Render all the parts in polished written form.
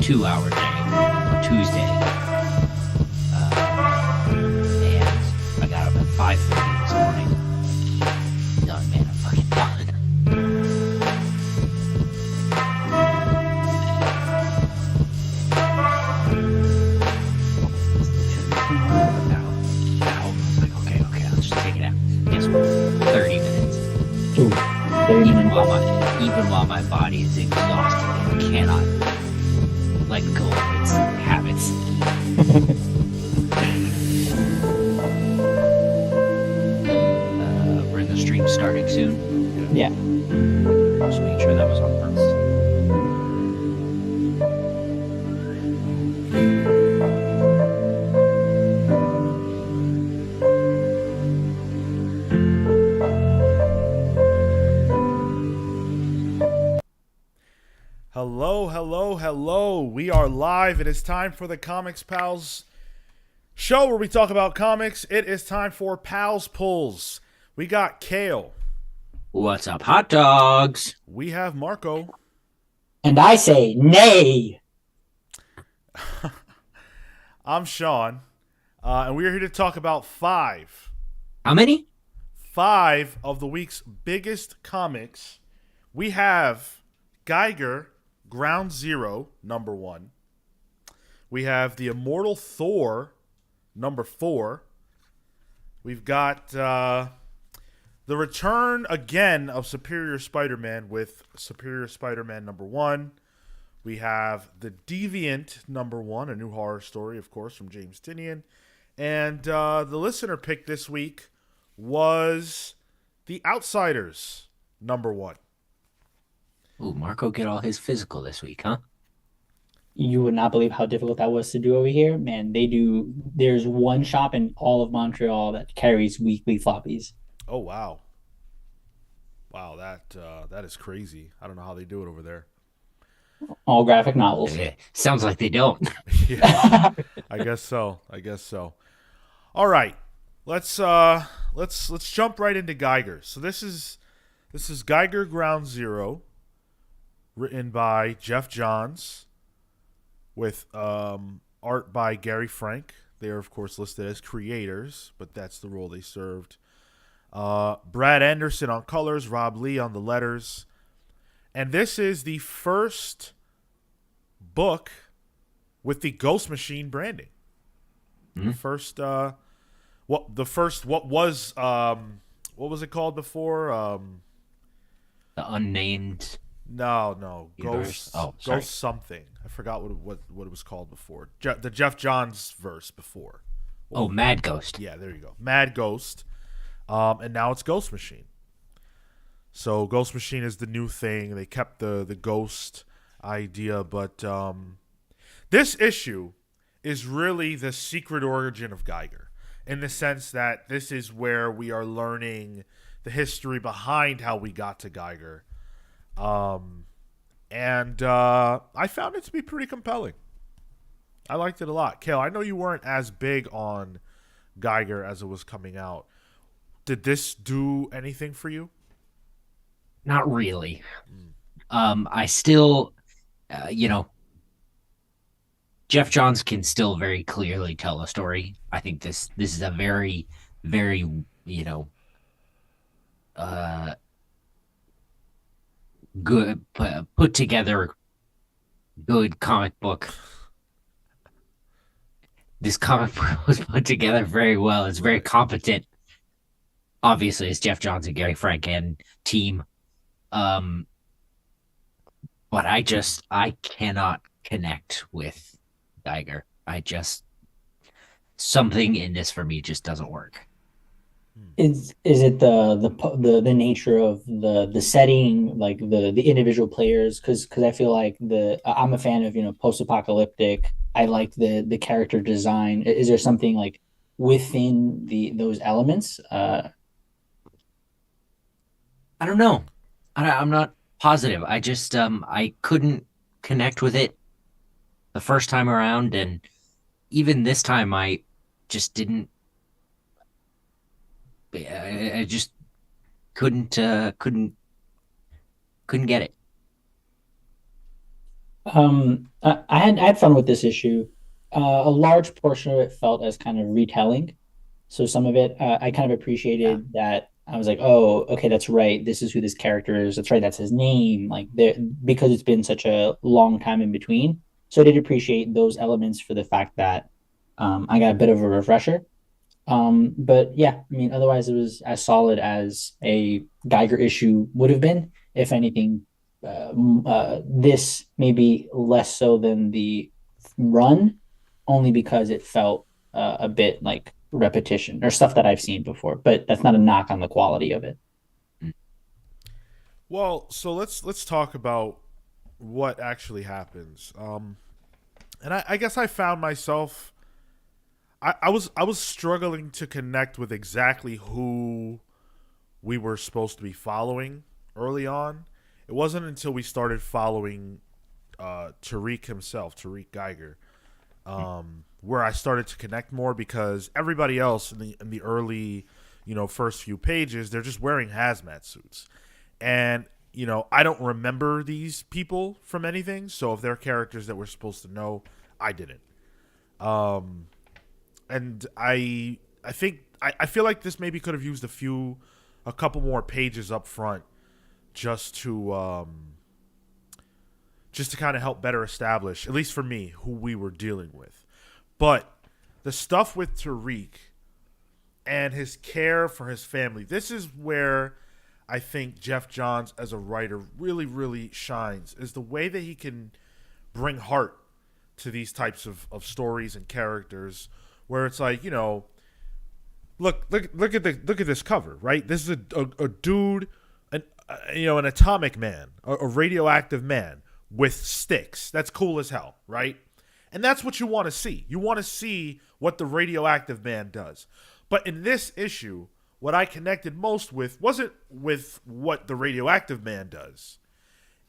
2-hour day on Tuesday. And I got up at 5:30 this morning. Done, man. I'm fucking done. Now, okay, I'll just take it out. Guess what? 30 minutes. Ooh, 30 Even minutes. even while my body is exhausted and cannot let go of its habits. We're in the stream starting soon. Yeah. Just make sure that was on purpose. Hello. We are live. It is time for the Comics Pals show where we talk about comics. It is time for Pals Pulls. We got Kale. What's up, hot dogs? We have Marco. And I say nay. I'm Sean. And we are here to talk about five How many? of the week's biggest comics. We have Geiger Ground Zero, number 1. We have the Immortal Thor, number 4. We've got the return again of Superior Spider-Man with Superior Spider-Man number 1. We have the Deviant number 1, a new horror story, of course, from James Tynion. And the listener pick this week was The Outsiders number 1. Ooh, Marco get all his physical this week, huh? You would not believe how difficult that was to do over here. Man, there's one shop in all of Montreal that carries weekly floppies. Oh, wow. Wow, that is crazy. I don't know how they do it over there. All graphic novels. Sounds like they don't. Yeah, I guess so. All right, let's jump right into Geiger. So this is Geiger Ground Zero, written by Jeff Johns, with art by Gary Frank. They are of course listed as creators, but that's the role they served. Brad Anderson on colors, Rob Lee on the letters, and this is the first book with the Ghost Machine branding. Mm-hmm. What was it called before? The unnamed. No, Universe? Ghost. Oh, sorry. Ghost something. I forgot what it was called before. The Jeff Johns verse before. Oh, Mad Ghost. Yeah, there you go. Mad Ghost. And now it's Ghost Machine. So Ghost Machine is the new thing. They kept the Ghost idea, but this issue is really the secret origin of Geiger, in the sense that this is where we are learning the history behind how we got to Geiger. And I found it to be pretty compelling. I liked it a lot. Kale, I know you weren't as big on Geiger as it was coming out. Did this do anything for you? Not really. I still, Jeff Johns can still very clearly tell a story. I think this is a very, very, good put together good comic book. This comic book was put together very well. It's very competent. Obviously, it's Jeff Johns and Gary Frank and team. But I cannot connect with Geiger. Something in this for me just doesn't work. Is it the nature of the setting, like the individual players? Because I feel like I'm a fan of post-apocalyptic. I like the character design. Is there something like within those elements? I don't know. I'm not positive. I just I couldn't connect with it the first time around, and even this time I just didn't. I just couldn't get it. I had fun with this issue. A large portion of it felt as kind of retelling. So some of it, I kind of Yeah. appreciated that. I was like, oh, okay, that's right. This is who this character is. That's right. That's his name. Like there, because it's been such a long time in between. So I did appreciate those elements for the fact that I got a bit of a refresher. But yeah, I mean, otherwise it was as solid as a Geiger issue would have been. If anything, this maybe less so than the run, only because it felt a bit like repetition or stuff that I've seen before. But that's not a knock on the quality of it. Mm. Well, so let's talk about what actually happens. And I guess I found myself I was struggling to connect with exactly who we were supposed to be following early on. It wasn't until we started following Tariq himself, Tariq Geiger, where I started to connect more because everybody else in the early, first few pages, they're just wearing hazmat suits, and I don't remember these people from anything. So if they're characters that we're supposed to know, I didn't. Um, and I think I feel like this maybe could have used a couple more pages up front just to kind of help better establish, at least for me, who we were dealing with. But the stuff with Tariq and his care for his family, this is where I think Jeff Johns as a writer really, really shines, is the way that he can bring heart to these types of stories and characters where it's like, look at this cover, right? This is a dude, an atomic man, a radioactive man with sticks. That's cool as hell, right? And that's what you want to see. You want to see what the radioactive man does. But in this issue, what I connected most with wasn't with what the radioactive man does.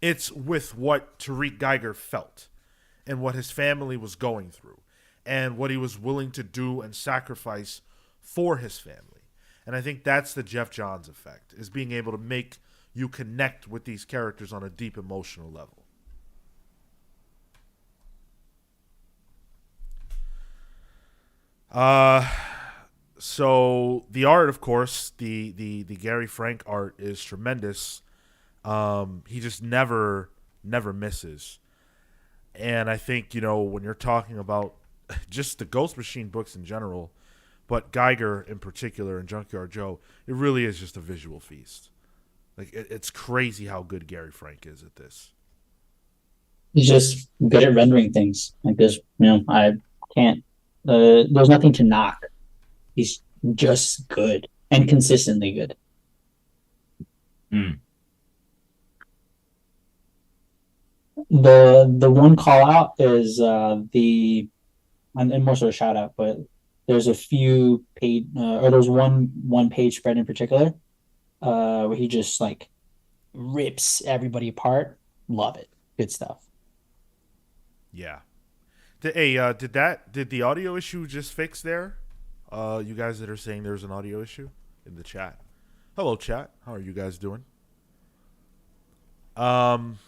It's with what Tariq Geiger felt and what his family was going through and what he was willing to do and sacrifice for his family. And I think that's the Jeff Johns effect, is being able to make you connect with these characters on a deep emotional level. Uh so the art, of course, the Gary Frank art is tremendous. He just never misses. And I think, when you're talking about just the Ghost Machine books in general, but Geiger in particular and Junkyard Joe, it really is just a visual feast. Like it's crazy how good Gary Frank is at this. He's just good at rendering things. Like this, I can't. There's nothing to knock. He's just good and consistently good. Mm. The one call out is and more sort of shout out, but there's a few paid or there's one page spread in particular where he just like rips everybody apart. Love it. Good stuff. Yeah. Did the audio issue just fix there? You guys that are saying there's an audio issue in the chat. Hello, chat. How are you guys doing? Um,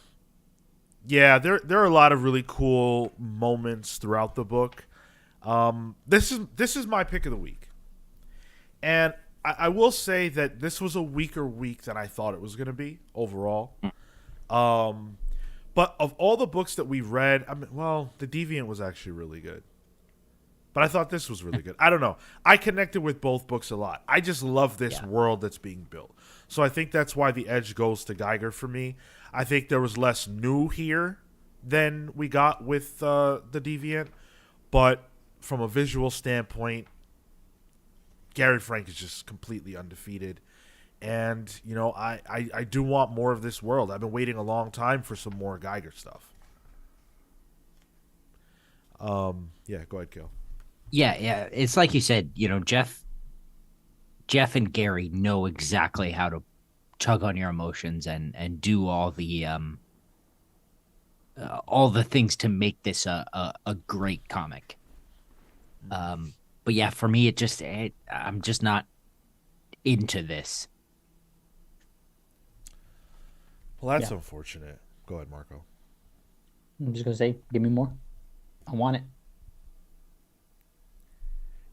yeah, there are a lot of really cool moments throughout the book. This is my pick of the week, and I will say that this was a weaker week than I thought it was going to be overall. Um, but of all the books that we read, I mean, well, the Deviant was actually really good. But I thought this was really good. I don't know. I connected with both books a lot. I just love this Yeah. world that's being built. So I think that's why the edge goes to Geiger for me. I think there was less new here than we got with the Deviant. But from a visual standpoint, Gary Frank is just completely undefeated. And, I do want more of this world. I've been waiting a long time for some more Geiger stuff. Yeah, go ahead, Kill. Yeah, yeah. It's like you said, Jeff and Gary know exactly how to tug on your emotions and do all the things to make this a great comic. But yeah, for me, I'm just not into this. Well, that's Yeah. unfortunate. Go ahead, Marco. I'm just gonna say, give me more. I want it.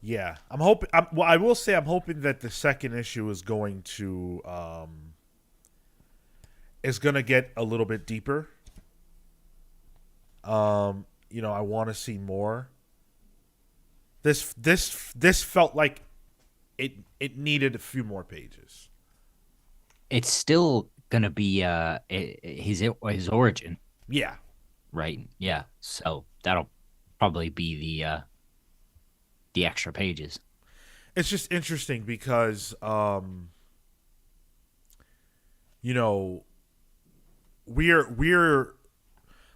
Yeah, I'm hoping. Well, I will say I'm hoping that the second issue is going to get a little bit deeper. I want to see more. This felt like it needed a few more pages. It's still gonna be his origin, Yeah, right? Yeah. So that'll probably be the extra pages. it's just interesting because you know, we're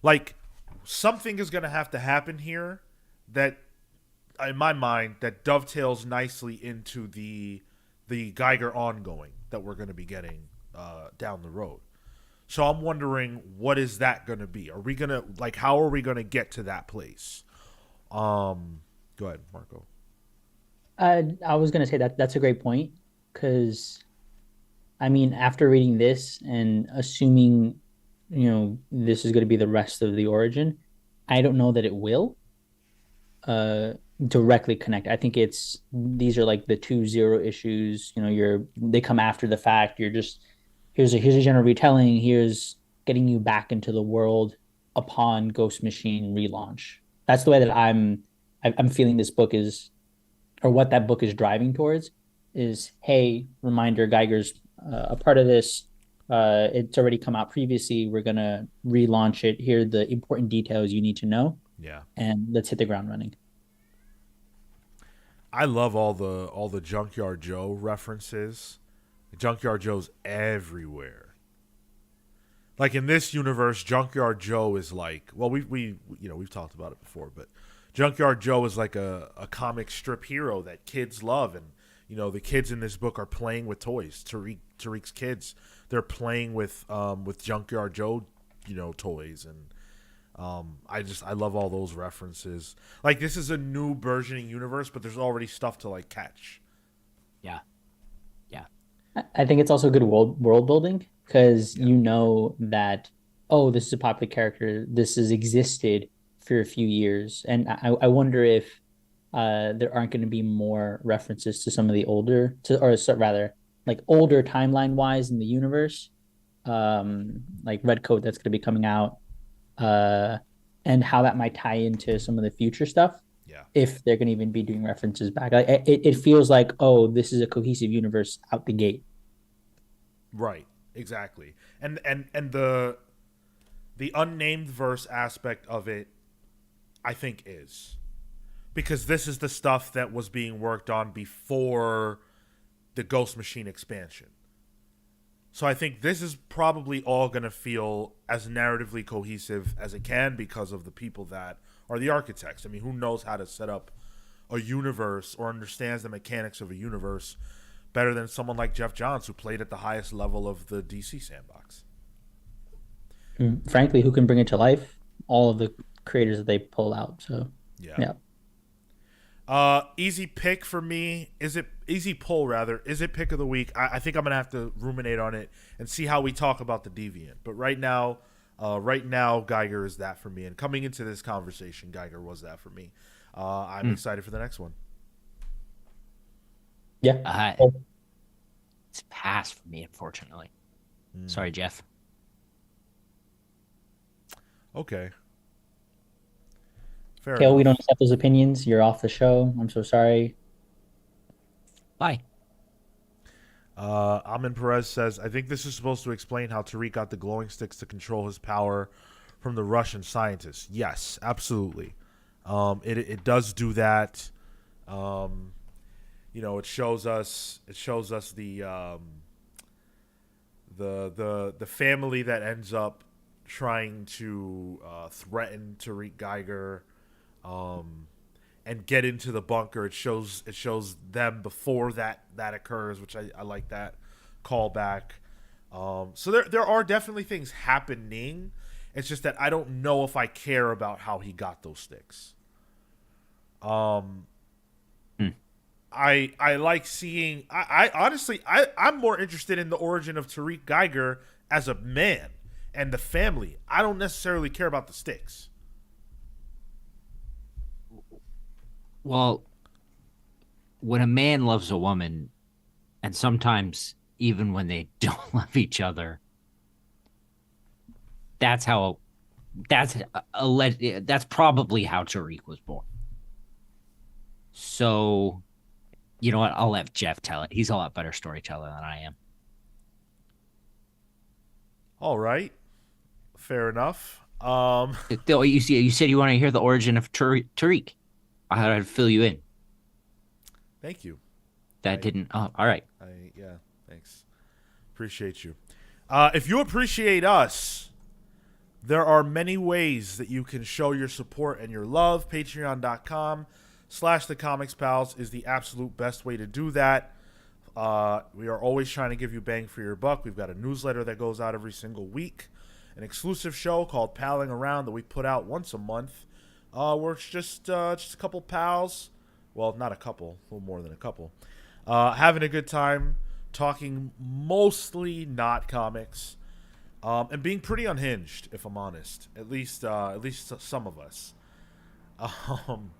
like something is going to happen here that in my mind that dovetails nicely into the Geiger ongoing that we're going to be getting down the road. So I'm wondering, what is that going to be? Are we going to like how are we going to get to that place? Go ahead, Marco. I was gonna say that that's a great point because I mean, after reading this and assuming, this is going to be the rest of the origin, I don't know that it will uh directly connect. I think it's these are like the 2-0 issues. They come after the fact. You're just here's a general retelling. Here's getting you back into the world upon Ghost Machine relaunch. That's the way that I'm feeling this book is, or what that book is driving towards is, hey, reminder, Geiger's a part of this. It's already come out previously. We're gonna relaunch it. Here are the important details you need to know, Yeah. and let's hit the ground running. I love all the Junkyard Joe references. Junkyard Joe's everywhere. Like in this universe, Junkyard Joe is like, well, we've talked about it before, but Junkyard Joe is like a comic strip hero that kids love, and the kids in this book are playing with toys. Tariq's kids, they're playing with Junkyard Joe, toys, and I love all those references. Like this is a new burgeoning universe, but there's already stuff to like catch. Yeah. Yeah. I think it's also good world building because Yeah. you know that, oh, this is a popular character. This has existed for a few years, and I wonder if there aren't going to be more references to some of the older, rather, like older timeline wise in the universe, like Red Coat that's going to be coming out, uh, and how that might tie into some of the future stuff. Yeah. If they're going to even be doing references back, like, it feels like, oh, this is a cohesive universe out the gate. Right. Exactly. And the unnamed verse aspect of it, I think is because this is the stuff that was being worked on before the Ghost Machine expansion. So I think this is probably all going to feel as narratively cohesive as it can because of the people that are the architects. I mean, who knows how to set up a universe or understands the mechanics of a universe better than someone like Jeff Johns, who played at the highest level of the DC sandbox. Frankly, who can bring it to life? All of the creators that they pull out. So Yeah. yeah. Easy pick for me. Is it easy pull rather? Is it pick of the week? I think I'm gonna have to ruminate on it and see how we talk about the Deviant. But right now, Geiger is that for me. And coming into this conversation, Geiger was that for me. I'm excited for the next one. Yeah. It's pass for me, unfortunately. Sorry, Jeff. Okay. Fair Kale, we enough. don't accept those opinions. You're off the show. I'm so sorry. Bye. Amin Perez says, I think this is supposed to explain how Tariq got the glowing sticks to control his power from the Russian scientists. Yes, absolutely. It does do that. It shows us the family that ends up trying to threaten Tariq Geiger and get into the bunker. It shows them before that occurs, which I like that callback. So there are definitely things happening. It's just that I don't know if I care about how he got those sticks. I like seeing. I honestly I'm more interested in the origin of Tariq Geiger as a man and the family. I don't necessarily care about the sticks. Well, when a man loves a woman, and sometimes even when they don't love each other, that's how that's that's probably how Tariq was born. So, you know what? I'll let Jeff tell it. He's a lot better storyteller than I am. All right, fair enough. You said you want to hear the origin of Tariq. I had to fill you in. Thank you. That I, didn't. Oh, all right. yeah, thanks. Appreciate you. If you appreciate us, there are many ways that you can show your support and your love. Patreon.com/The Comics Pals is the absolute best way to do that. We are always trying to give you bang for your buck. We've got a newsletter that goes out every single week, an exclusive show called Palling Around that we put out once a month, where it's just a couple pals. Well, not a couple, a little more than a couple. Having a good time, talking mostly not comics, and being pretty unhinged, if I'm honest. At least some of us. Um,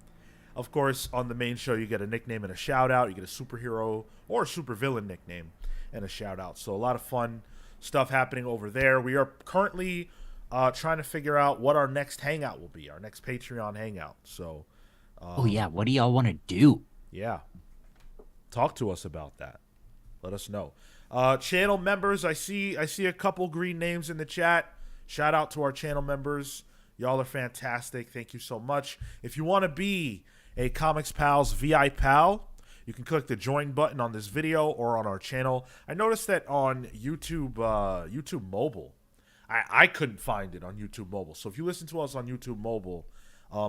of course, on the main show, you get a nickname and a shout out. You get a superhero or a supervillain nickname and a shout out. So a lot of fun stuff happening over there. We are currently trying to figure out what our next hangout will be, our next Patreon hangout. So, Oh yeah. What do y'all want to do? yeah, talk to us about that. Let us know. Channel members, I see a couple green names in the chat. Shout out to our channel members. Y'all are fantastic. Thank you so much. If you want to be a Comics Pals VI Pal, you can click the join button on this video or on our channel. I noticed that on YouTube Mobile, I couldn't find it on YouTube Mobile. So if you listen to us on YouTube Mobile,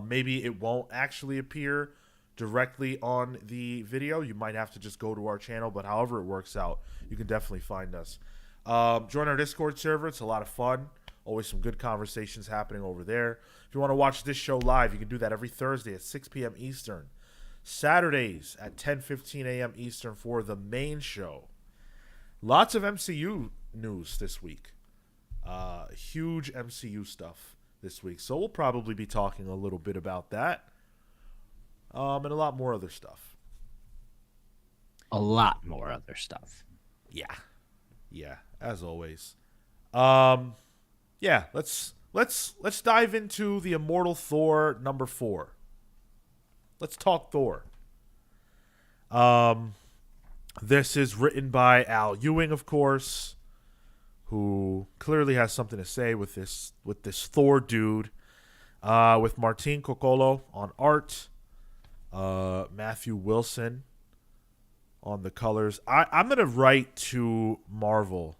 maybe it won't actually appear directly on the video. You might have to just go to our channel, but however it works out, you can definitely find us. Join our Discord server. It's a lot of fun. Always some good conversations happening over there. If you want to watch this show live, you can do that every Thursday at 6 p.m. Eastern. Saturdays at 10:15 a.m. Eastern for the main show. Lots of MCU news this week. Huge MCU stuff this week. So we'll probably be talking a little bit about that. And a lot more other stuff. A lot more other stuff. Yeah. Yeah, as always. Yeah, let's dive into the Immortal Thor number 4. Let's talk Thor. This is written by Al Ewing, of course, who clearly has something to say with this Thor dude. With Martin Coccolo on art, Matthew Wilson on the colors. I'm gonna write to Marvel,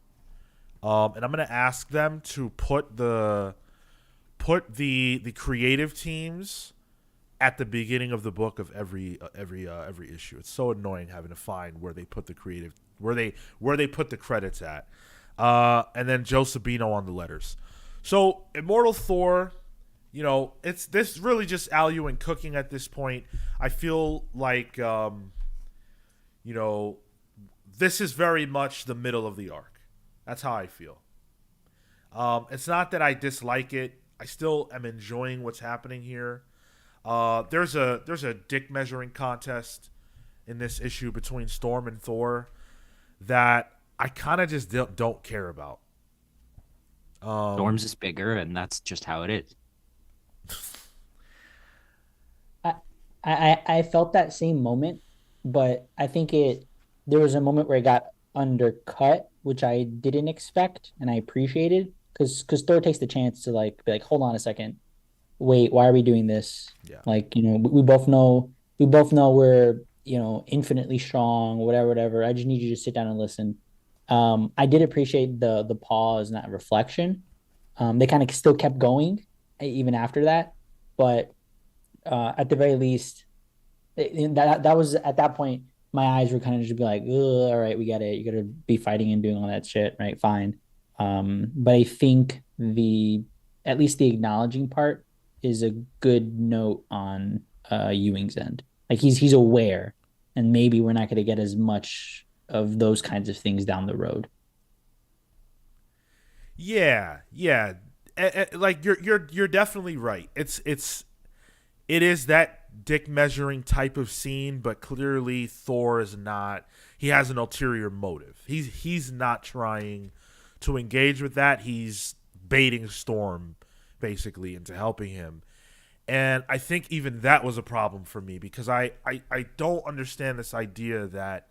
and I'm gonna ask them to put the creative teams at the beginning of the book of every issue. It's so annoying having to find where they put the creative where they put the credits at, and then Joe Sabino on the letters. So Immortal Thor. You know, it's this really just Al Ewing cooking at this point. I feel like, this is very much the middle of the arc. That's how I feel. It's not that I dislike it. I still am enjoying what's happening here. There's a dick measuring contest in this issue between Storm and Thor that I kind of just don't care about. Storm's is bigger, and that's just how it is. I felt that same moment, but I think there was a moment where it got undercut, which I didn't expect and I appreciated because Thor takes the chance to be like, hold on a second, wait, why are we doing this? Yeah. Like, we both know we're, infinitely strong, whatever. I just need you to sit down and listen. I did appreciate the pause and that reflection. They kind of still kept going even after that, but at the very least, that was at that point, my eyes were kind of just be like, all right, we got it. You got to be fighting and doing all that shit, right? Fine. But I think at least the acknowledging part is a good note on Ewing's end. Like he's aware, and maybe we're not going to get as much of those kinds of things down the road. Yeah. Like you're definitely right. It is that dick measuring type of scene, but clearly Thor is not. He has an ulterior motive. He's not trying to engage with that. He's baiting Storm basically into helping him. And I think even that was a problem for me because I don't understand this idea that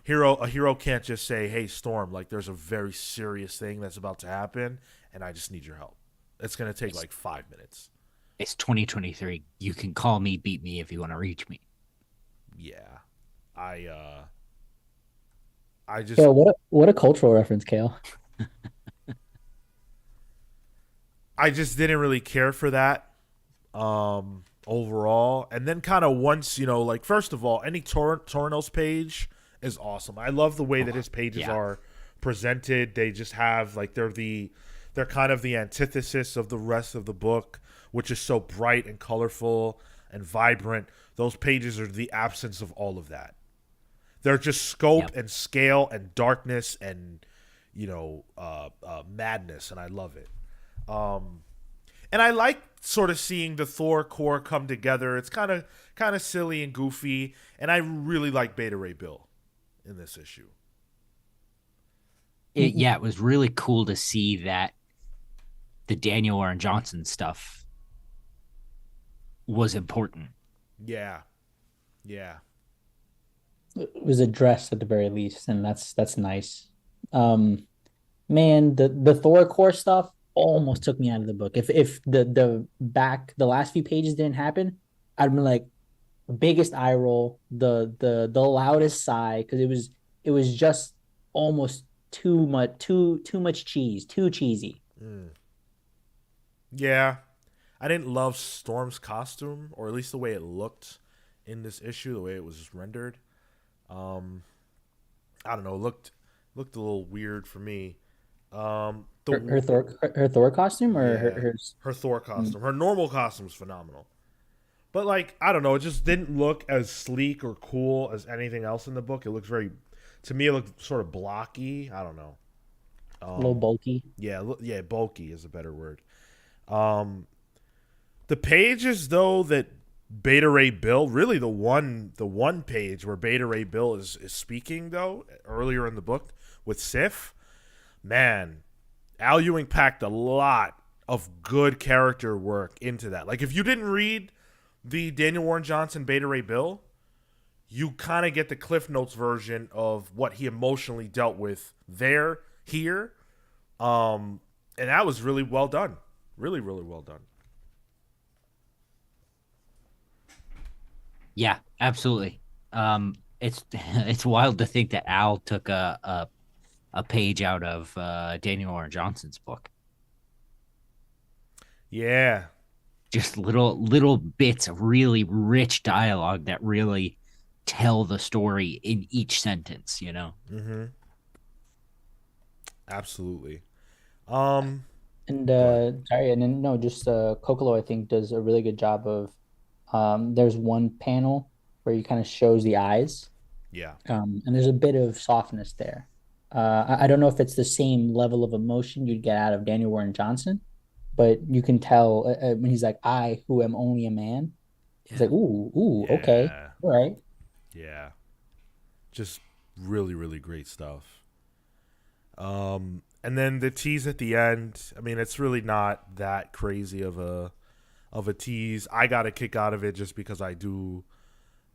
a hero can't just say, "Hey Storm, like there's a very serious thing that's about to happen and I just need your help." It's going to take It's like 5 minutes. it's 2023. You can call me, beat me if you want to reach me. Yeah. I I just Yo, what a cultural reference, Kale. I just didn't really care for that overall. And then kind of once, like first of all, any Tornos page is awesome. I love the way that Oh, his pages yeah. are presented. They just have like they're kind of the antithesis of the rest of the book, which is so bright and colorful and vibrant. Those pages are the absence of all of that. They're just scope Yep. and scale and darkness and madness, and I love it. Um, and I like sort of seeing the Thor core come together. It's kind of silly and goofy, and I really like Beta Ray Bill in this issue. Yeah, it was really cool to see that the Daniel Warren Johnson stuff was important. Yeah, yeah, It was addressed at the very least, and that's nice. Um, Man, the Thor core stuff almost took me out of the book. If the last few pages didn't happen, I'd been like biggest eye roll, the loudest sigh because it was just almost too much cheese, too cheesy. mm. Yeah. I didn't love Storm's costume, or at least the way it looked in this issue, the way it was rendered. Um, I don't know, looked a little weird for me. The Her Thor costume or Yeah, hers. her Thor Mm. costume, her normal costume's phenomenal. But like, I don't know, it just didn't look as sleek or cool as anything else in the book. It looks to me, it looked sort of blocky. I don't know. A little Um, bulky. yeah, bulky is a better word. Um, the pages though that Beta Ray Bill, really the one page where Beta Ray Bill is speaking though earlier in the book with Sif, man, Al Ewing packed a lot of good character work into that. Like if you didn't read the Daniel Warren Johnson Beta Ray Bill, you kind of get the Cliff Notes version of what he emotionally dealt with here, and that was really well done, really really well done. Yeah, absolutely. It's it's wild to think that Al took a page out of Daniel Warren Johnson's book. Yeah. Just little bits of really rich dialogue that really tell the story in each sentence, you know? Mm-hmm. Absolutely. Um. And Go ahead. sorry, and then no, just Kokolo I think does a really good job of there's one panel where he kind of shows the eyes. Yeah. And there's a bit of softness there. I don't know if it's the same level of emotion you'd get out of Daniel Warren Johnson, but you can tell when he's like, "I, who am only a man," he's Yeah. like, "Ooh, okay, Yeah. all right." Yeah. Just really really great stuff. And then the tease at the end. I mean, it's really not that crazy of a tease. I got a kick out of it just because I do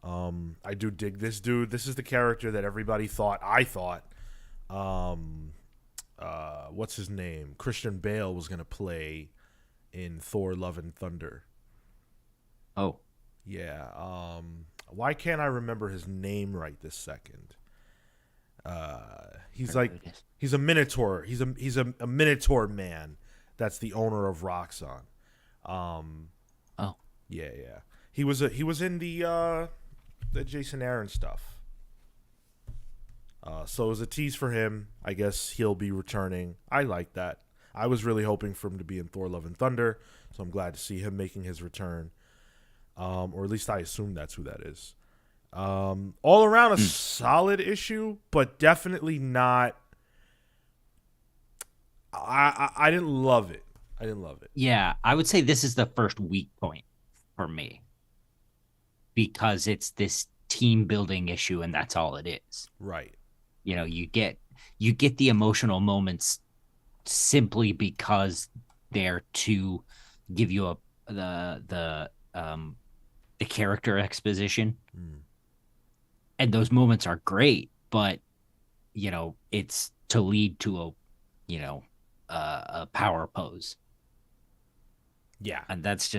dig this dude. This is the character that everybody thought um what's his name? Christian Bale was gonna play in Thor Love and Thunder. Oh, Yeah. Why can't I remember his name right this second? He's whatever like it is. he's a minotaur. He's a minotaur man that's the owner of Roxxon. Um Oh, yeah. He was in the Jason Aaron stuff. So it was a tease for him. I guess he'll be returning. I like that. I was really hoping for him to be in Thor: Love and Thunder, so I'm glad to see him making his return. Or at least I assume that's who that is. All around a mm, solid issue, but definitely not. I didn't love it. I didn't love it. Yeah, I would say this is the first weak point for me because it's this team building issue and that's all it is. Right. You get the emotional moments simply because they're to give you the character exposition, Mm. and those moments are great, but it's to lead to a power pose, Yeah. and that's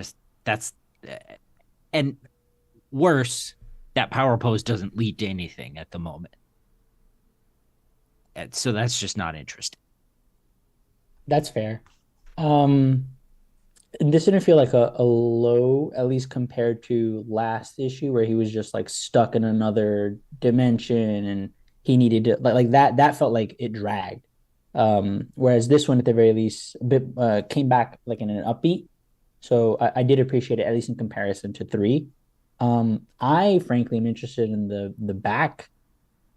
and worse, that power pose doesn't lead to anything at the moment, and so that's just not interesting. That's fair. Um, this didn't feel like a low, at least compared to last issue where he was just like stuck in another dimension and he needed to like that. That felt like it dragged. Whereas this one, at the very least, a bit came back like in an upbeat. So I did appreciate it, at least in comparison to three. I frankly am interested in the back,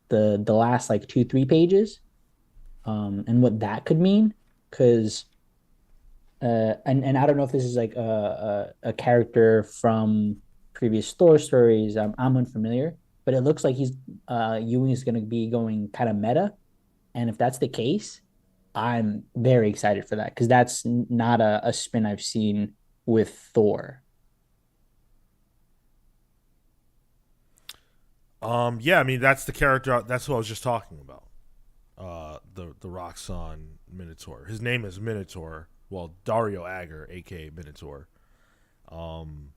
the last like 2-3 pages, and what that could mean. Because and I don't know if this is like a character from previous Thor stories. I'm unfamiliar, but it looks like he's Ewing is going to be going kind of meta, and if that's the case, I'm very excited for that because that's not a spin I've seen with Thor. Yeah, I mean that's the character. That's what I was just talking about. The Roxxon Minotaur. His name is Minotaur. Well, Dario Agger, aka Minotaur. Um,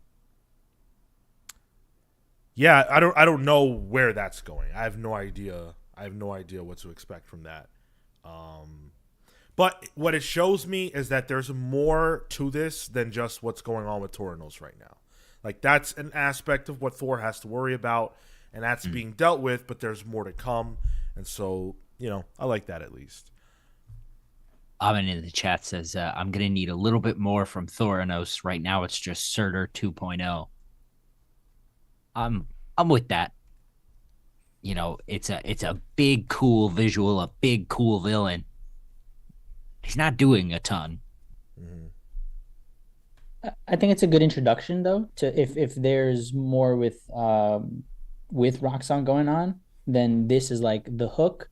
yeah, I don't know where that's going. I have no idea. I have no idea what to expect from that. Um, but what it shows me is that there's more to this than just what's going on with Toranos right now. Like that's an aspect of what Thor has to worry about, and that's being dealt with. But there's more to come, and so I like that at least. Amin in the chat says, I'm going to need a little bit more from Thoranos. Right now, it's just Surtur 2.0. I'm with that. It's a big, cool visual, a big, cool villain. He's not doing a ton. Mm-hmm. I think it's a good introduction though to if there's more with Roxxon going on, then this is like the hook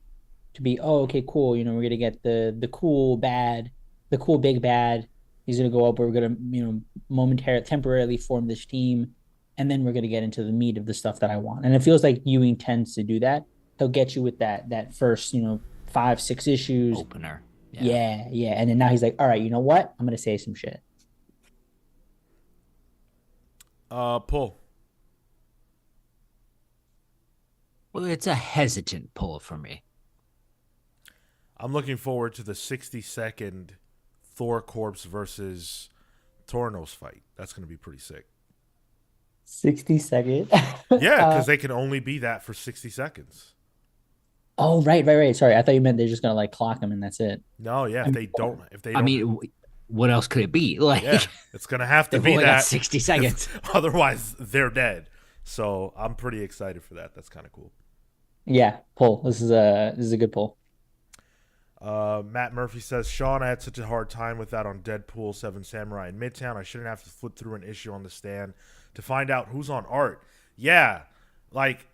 to be, oh, okay, cool. We're gonna get the cool big bad. He's gonna go up. We're gonna temporarily form this team, and then we're gonna get into the meat of the stuff that I want. And it feels like Ewing tends to do that. He'll get you with that first 5-6 issues. Opener. Yeah, yeah, and then now he's like, all right, you know what? I'm gonna say some shit. Pull. Well, it's a hesitant pull for me. I'm looking forward to the 60-second Thor Corpse versus Tornos fight. That's going to be pretty sick. 60 second. Yeah, because they can only be that for 60 seconds. Oh, right. Sorry, I thought you meant they're just gonna like clock him and that's it. No, yeah, if they don't, I mean, what else could it be? Like, yeah, it's going to have to they've be only got that. 60 seconds. Otherwise, they're dead. So I'm pretty excited for that. That's kind of cool. Yeah, pull. This is a good pull. Matt Murphy says, Sean, I had such a hard time with that on Deadpool 7 Samurai in Midtown. I shouldn't have to flip through an issue on the stand to find out who's on art. Yeah, like,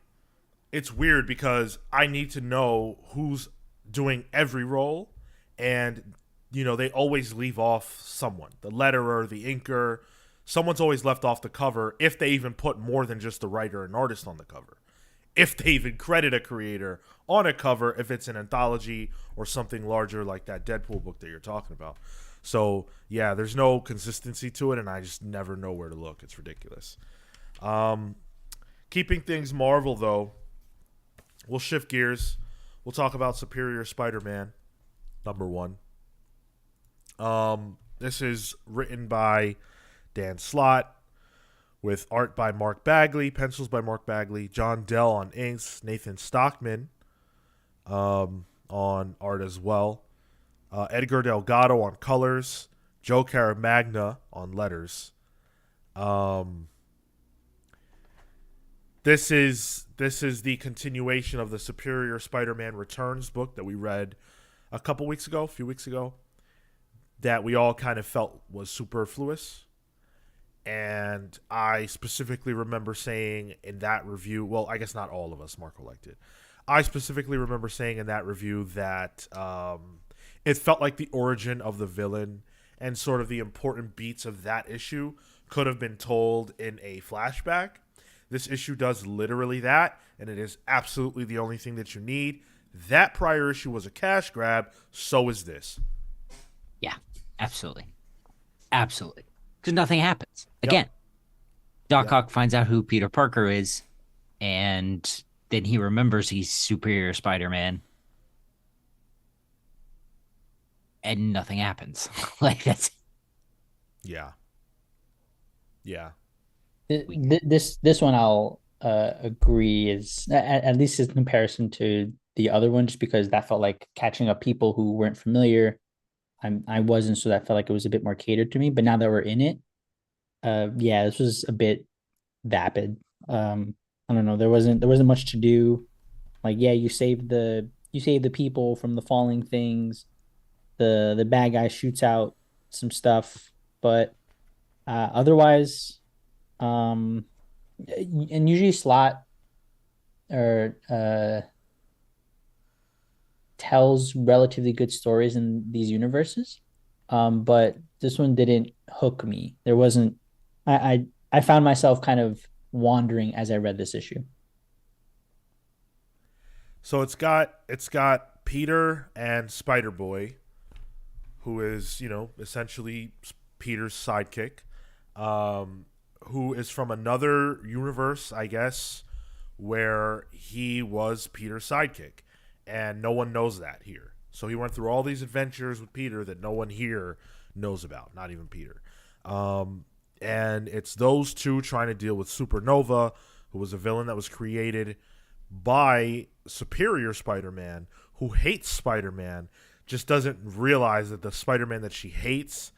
it's weird because I need to know who's doing every role, and, they always leave off someone. The letterer, the inker, someone's always left off the cover if they even put more than just the writer and artist on the cover. If they even credit a creator on a cover, if it's an anthology or something larger like that Deadpool book that you're talking about. So, yeah, there's no consistency to it, and I just never know where to look. It's ridiculous. Keeping things Marvel, though, we'll shift gears. We'll talk about Superior Spider-Man, #1. This is written by Dan Slott, with art by Mark Bagley, pencils by Mark Bagley, John Dell on inks, Nathan Stockman on art as well, Edgar Delgado on colors, Joe Caramagna on letters. This is the continuation of the Superior Spider-Man Returns book that we read a few weeks ago. that we all kind of felt was superfluous. And I specifically remember saying in that review, well, I guess not all of us, Marco liked it. I specifically remember saying in that review that it felt like the origin of the villain and sort of the important beats of that issue could have been told in a flashback. This issue does literally that, and it is absolutely the only thing that you need. That prior issue was a cash grab, so is this. Yeah, absolutely. Absolutely. Because nothing happens. Yep. Again, Doc Yep. Ock finds out who Peter Parker is, and then he remembers he's Superior Spider-Man, and nothing happens. Like, that's Yeah. Yeah. This one I'll agree is at least in comparison to the other one, just because that felt like catching up people who weren't familiar. I wasn't, so that felt like it was a bit more catered to me. But now that we're in it, yeah, this was a bit vapid. I don't know. There wasn't much to do. Like, yeah, you save the people from the falling things. The bad guy shoots out some stuff, but otherwise, um, and usually Slot or tells relatively good stories in these universes. But this one didn't hook me. There wasn't. I found myself kind of wandering as I read this issue. So it's got Peter and Spider Boy, who is essentially Peter's sidekick, who is from another universe, I guess, where he was Peter's sidekick, and no one knows that here. So he went through all these adventures with Peter that no one here knows about, not even Peter. And it's those two trying to deal with Supernova, who was a villain that was created by Superior Spider-Man, who hates Spider-Man, just doesn't realize that the Spider-Man that she hates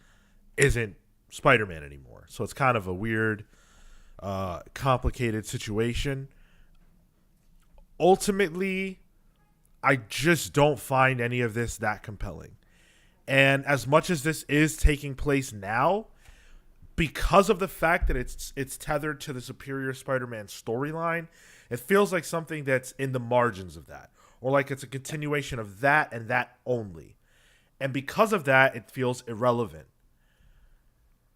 isn't Spider-Man anymore. So it's kind of a weird, complicated situation. Ultimately, I just don't find any of this that compelling. And as much as this is taking place now, because of the fact that it's tethered to the Superior Spider-Man storyline, it feels like something that's in the margins of that, or like it's a continuation of that and that only. And because of that, it feels irrelevant.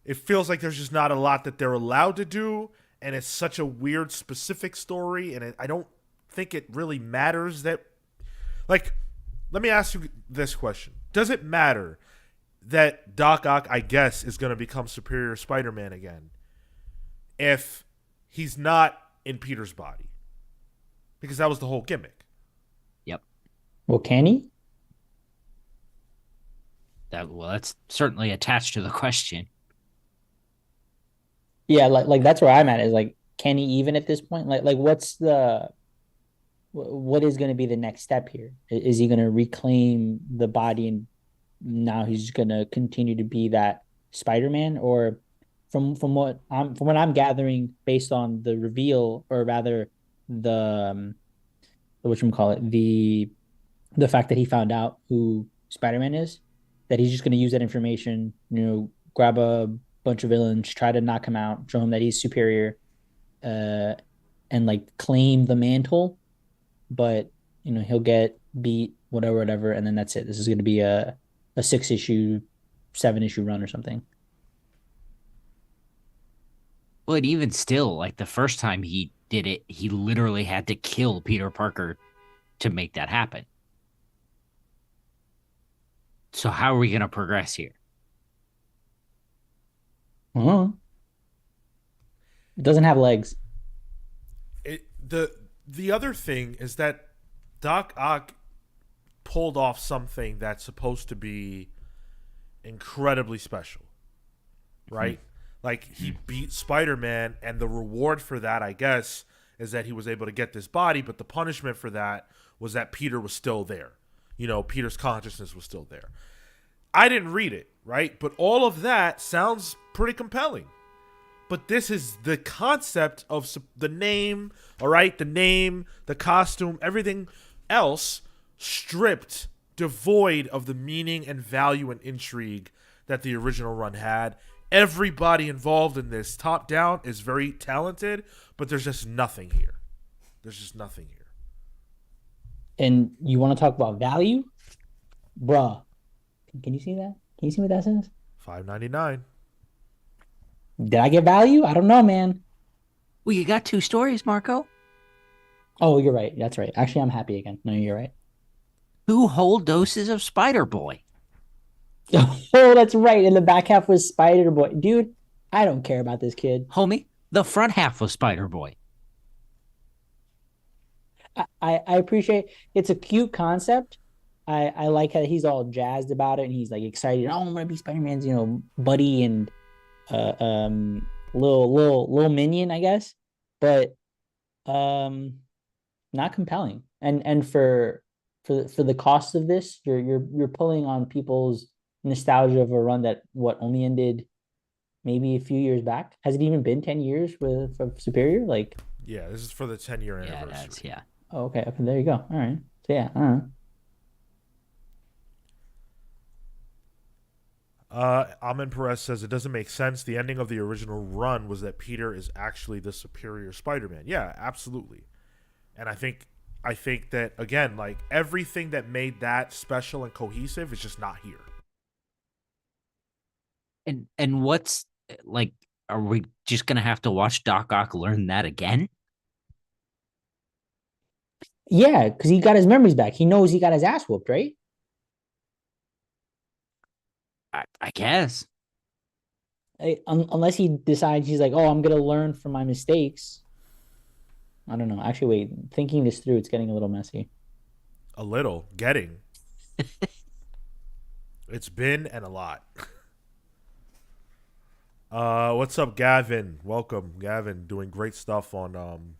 It feels like there's just not a lot that they're allowed to do, and it's such a weird specific story, and I don't think it really matters that. Like, let me ask you this question: does it matter that Doc Ock, I guess, is going to become Superior Spider-Man again if he's not in Peter's body? Because that was the whole gimmick. yep. Well, can he? That's certainly attached to the question. Yeah, like that's where I'm at. Is like, can he even at this point? Like what is going to be the next step here? Is he going to reclaim the body and now he's going to continue to be that Spider-Man? Or from what I'm gathering based on the reveal, or rather the whatchamacallit, the fact that he found out who Spider-Man is, that he's just going to use that information, grab a bunch of villains, try to knock him out, show him that he's superior, uh, and like claim the mantle. But he'll get beat, whatever, whatever, and then that's it. This is going to be a 6 issue, 7 issue run or something. But even still, like the first time he did it, he literally had to kill Peter Parker to make that happen. So how are we going to progress here? Uh-huh. It doesn't have legs. The other thing is that Doc Ock pulled off something that's supposed to be incredibly special, right? Like, he beat Spider-Man, and the reward for that, I guess, is that he was able to get this body, but the punishment for that was that Peter was still there. Peter's consciousness was still there. I didn't read it, right? But all of that sounds pretty compelling. But this is the concept of the name, all right? The name, the costume, everything else stripped, devoid of the meaning and value and intrigue that the original run had. Everybody involved in this, top down, is very talented, but there's just nothing here. There's just nothing here. And you want to talk about value, bruh? Can you see that? Can you see what that says? $5.99. Did I get value? I don't know, man. Well, you got two stories, Marco. Oh, you're right. That's right. Actually, I'm happy again. No, you're right. 2 whole doses of Spider Boy. Oh, that's right. And the back half was Spider Boy. Dude, I don't care about this kid. Homie, the front half was Spider Boy. I appreciate it's a cute concept. I like how he's all jazzed about it and he's like excited. Oh, I'm gonna be Spider-Man's, buddy and little minion, I guess. But not compelling. And for the cost of this, you're pulling on people's nostalgia of a run that only ended maybe a few years back. Has it even been 10 years with Superior? Like, Yeah, this is for the 10-year Yeah, anniversary. that's yeah. oh, okay, there you go. All right. So yeah, I don't know. Amin Perez says it doesn't make sense. The ending of the original run was that Peter is actually the superior Spider-Man. Yeah, absolutely. And I think that again, like everything that made that special and cohesive is just not here. And what's like? Are we just gonna have to watch Doc Ock learn that again? Yeah, because he got his memories back. He knows he got his ass whooped, right? I guess. Unless he decides he's like, oh, I'm gonna learn from my mistakes. I don't know. Actually, wait. Thinking this through, it's getting a little messy. A little getting. It's been and a lot. What's up, Gavin? Welcome, Gavin. Doing great stuff on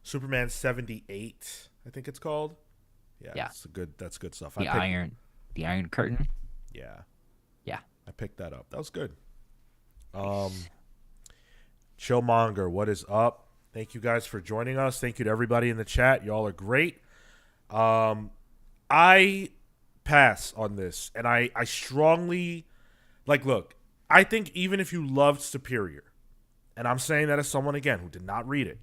Superman 78, I think it's called. Yeah, Yeah. That's good stuff. The Iron Curtain. Yeah, Yeah. I picked that up. That was good. Chillmonger, what is up? Thank you guys for joining us. Thank you to everybody in the chat. Y'all are great. I pass on this, and I strongly look. I think even if you loved Superior, and I'm saying that as someone again who did not read it,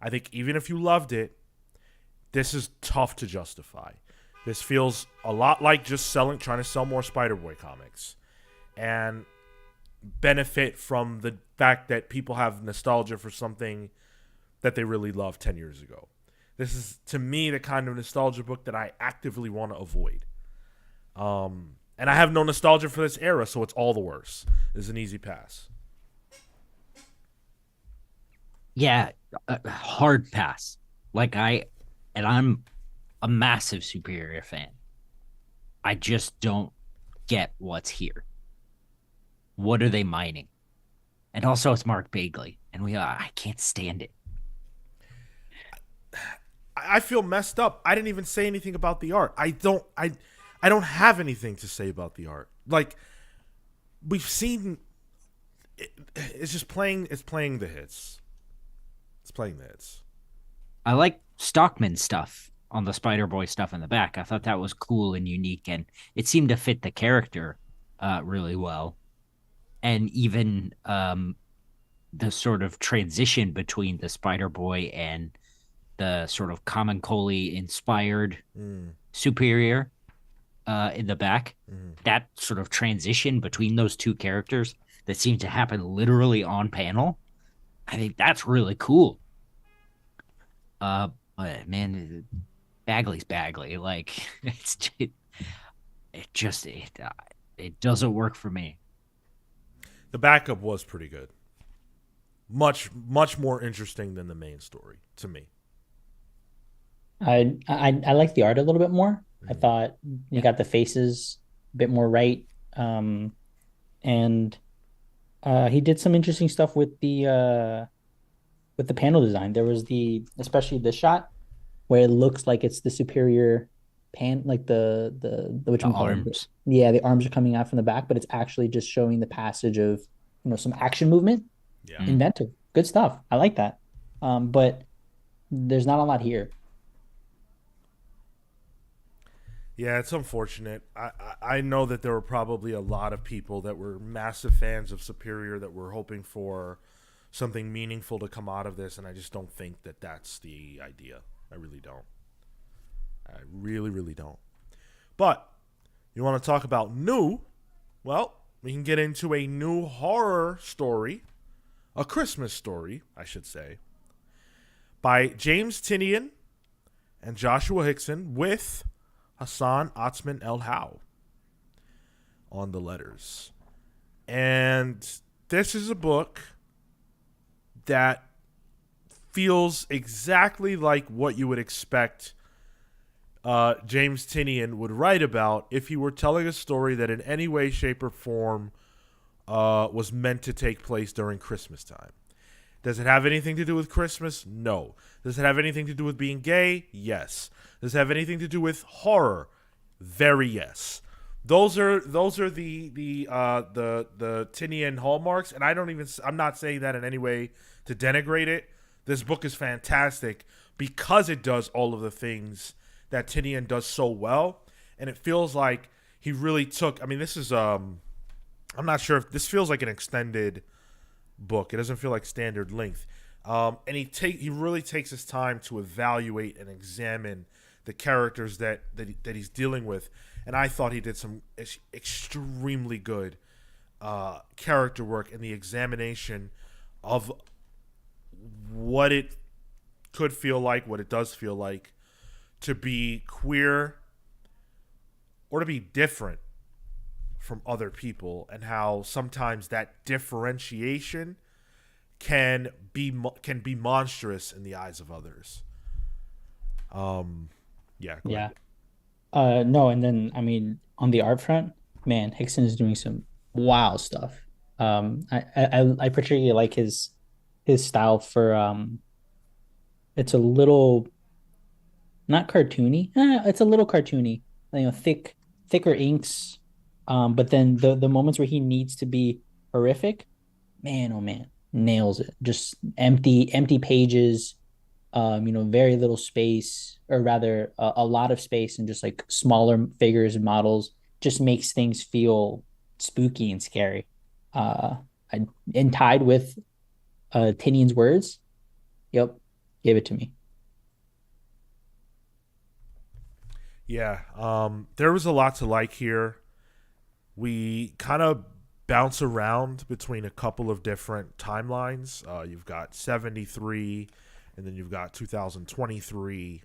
I think even if you loved it, this is tough to justify. This feels a lot like just trying to sell more Spider-Boy comics and benefit from the fact that people have nostalgia for something that they really loved 10 years ago. This is, to me, the kind of nostalgia book that I actively want to avoid. And I have no nostalgia for this era, so it's all the worse. It's an easy pass. Yeah, hard pass. I'm a massive Superior fan. I just don't get what's here. What are they mining? And also, it's Mark Bagley, and I can't stand it. I feel messed up. I didn't even say anything about the art. I don't have anything to say about the art. Like, we've seen it's just playing the hits. It's playing the hits. I like Stockman stuff on the Spider-Boy stuff in the back. I thought that was cool and unique, and it seemed to fit the character really well. And even the sort of transition between the Spider-Boy and the sort of Common Coley inspired Superior in the back, that sort of transition between those two characters that seemed to happen literally on panel, I think that's really cool. But man, Bagley's Bagley. Like it doesn't work for me. The backup was pretty good. Much more interesting than the main story to me. I like the art a little bit more. I thought you got the faces a bit more right. And he did some interesting stuff with the panel design. There was especially the shot where it looks like it's the Superior like the which The one called it? arms. Yeah, the arms are coming out from the back, but it's actually just showing the passage of some action movement. Yeah. Inventive, good stuff. I like that. But there's not a lot here. Yeah, it's unfortunate. I know that there were probably a lot of people that were massive fans of Superior that were hoping for something meaningful to come out of this, and I just don't think that that's the idea. I really don't. I really, really don't. But you want to talk about new? Well, we can get into a new horror story, a Christmas story, I should say, by James Tynion and Joshua Hickson with Hassan Otzman El How on the letters. And this is a book that feels exactly like what you would expect James Tynion would write about if he were telling a story that in any way, shape, or form was meant to take place during Christmas time. Does it have anything to do with Christmas? No. Does it have anything to do with being gay? Yes. Does it have anything to do with horror? Very yes. Those are the Tynion hallmarks, and I'm not saying that in any way to denigrate it. This book is fantastic because it does all of the things that Tynion does so well, and it feels like he really took. I mean, this is I'm not sure if this feels like an extended book. It doesn't feel like standard length, and he really takes his time to evaluate and examine the characters that he's dealing with, and I thought he did some extremely good character work in the examination of what it could feel like, what it does feel like to be queer or to be different from other people, and how sometimes that differentiation can be monstrous in the eyes of others. Yeah. Yeah. No, and then I mean on the art front, man, Hickson is doing some wow stuff. I particularly like his style for it's a little not cartoony. It's a little cartoony. You know, thicker inks. But then the moments where he needs to be horrific, man, oh man, nails it. Just empty pages. You know, very little space, or rather, a lot of space, and just like smaller figures and models, just makes things feel spooky and scary. Uh, and tied with Tinian's words, yep, give it to me. Yeah. There was a lot to like here. We kind of bounce around between a couple of different timelines. You've got 73, and then you've got 2023.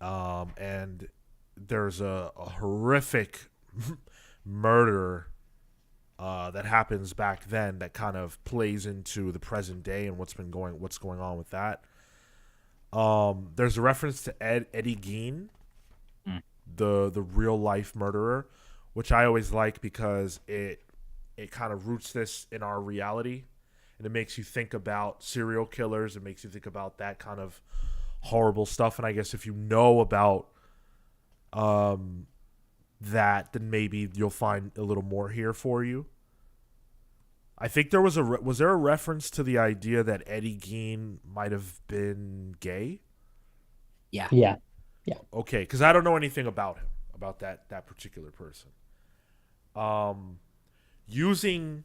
And there's a horrific murder that happens back then that kind of plays into the present day and what's going on with that. There's a reference to Eddie Gein, the real life murderer, which I always like because it kind of roots this in our reality, and it makes you think about serial killers. It makes you think about that kind of horrible stuff. And I guess if you know about that, then maybe you'll find a little more here for you. I think there was there a reference to the idea that Eddie Gein might have been gay? Yeah. Yeah, yeah, Okay, because I don't know anything about him, about that particular person. Using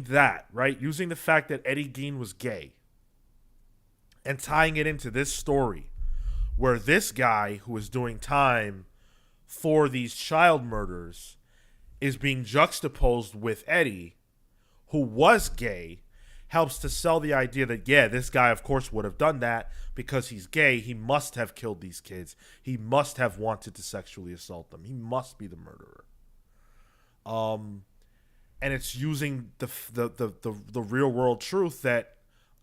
that, right? Using the fact that Eddie Gein was gay and tying it into this story where this guy who is doing time for these child murders is being juxtaposed with Eddie, who was gay, helps to sell the idea that, yeah, this guy, of course, would have done that because he's gay. He must have killed these kids. He must have wanted to sexually assault them. He must be the murderer. And it's using the real world truth that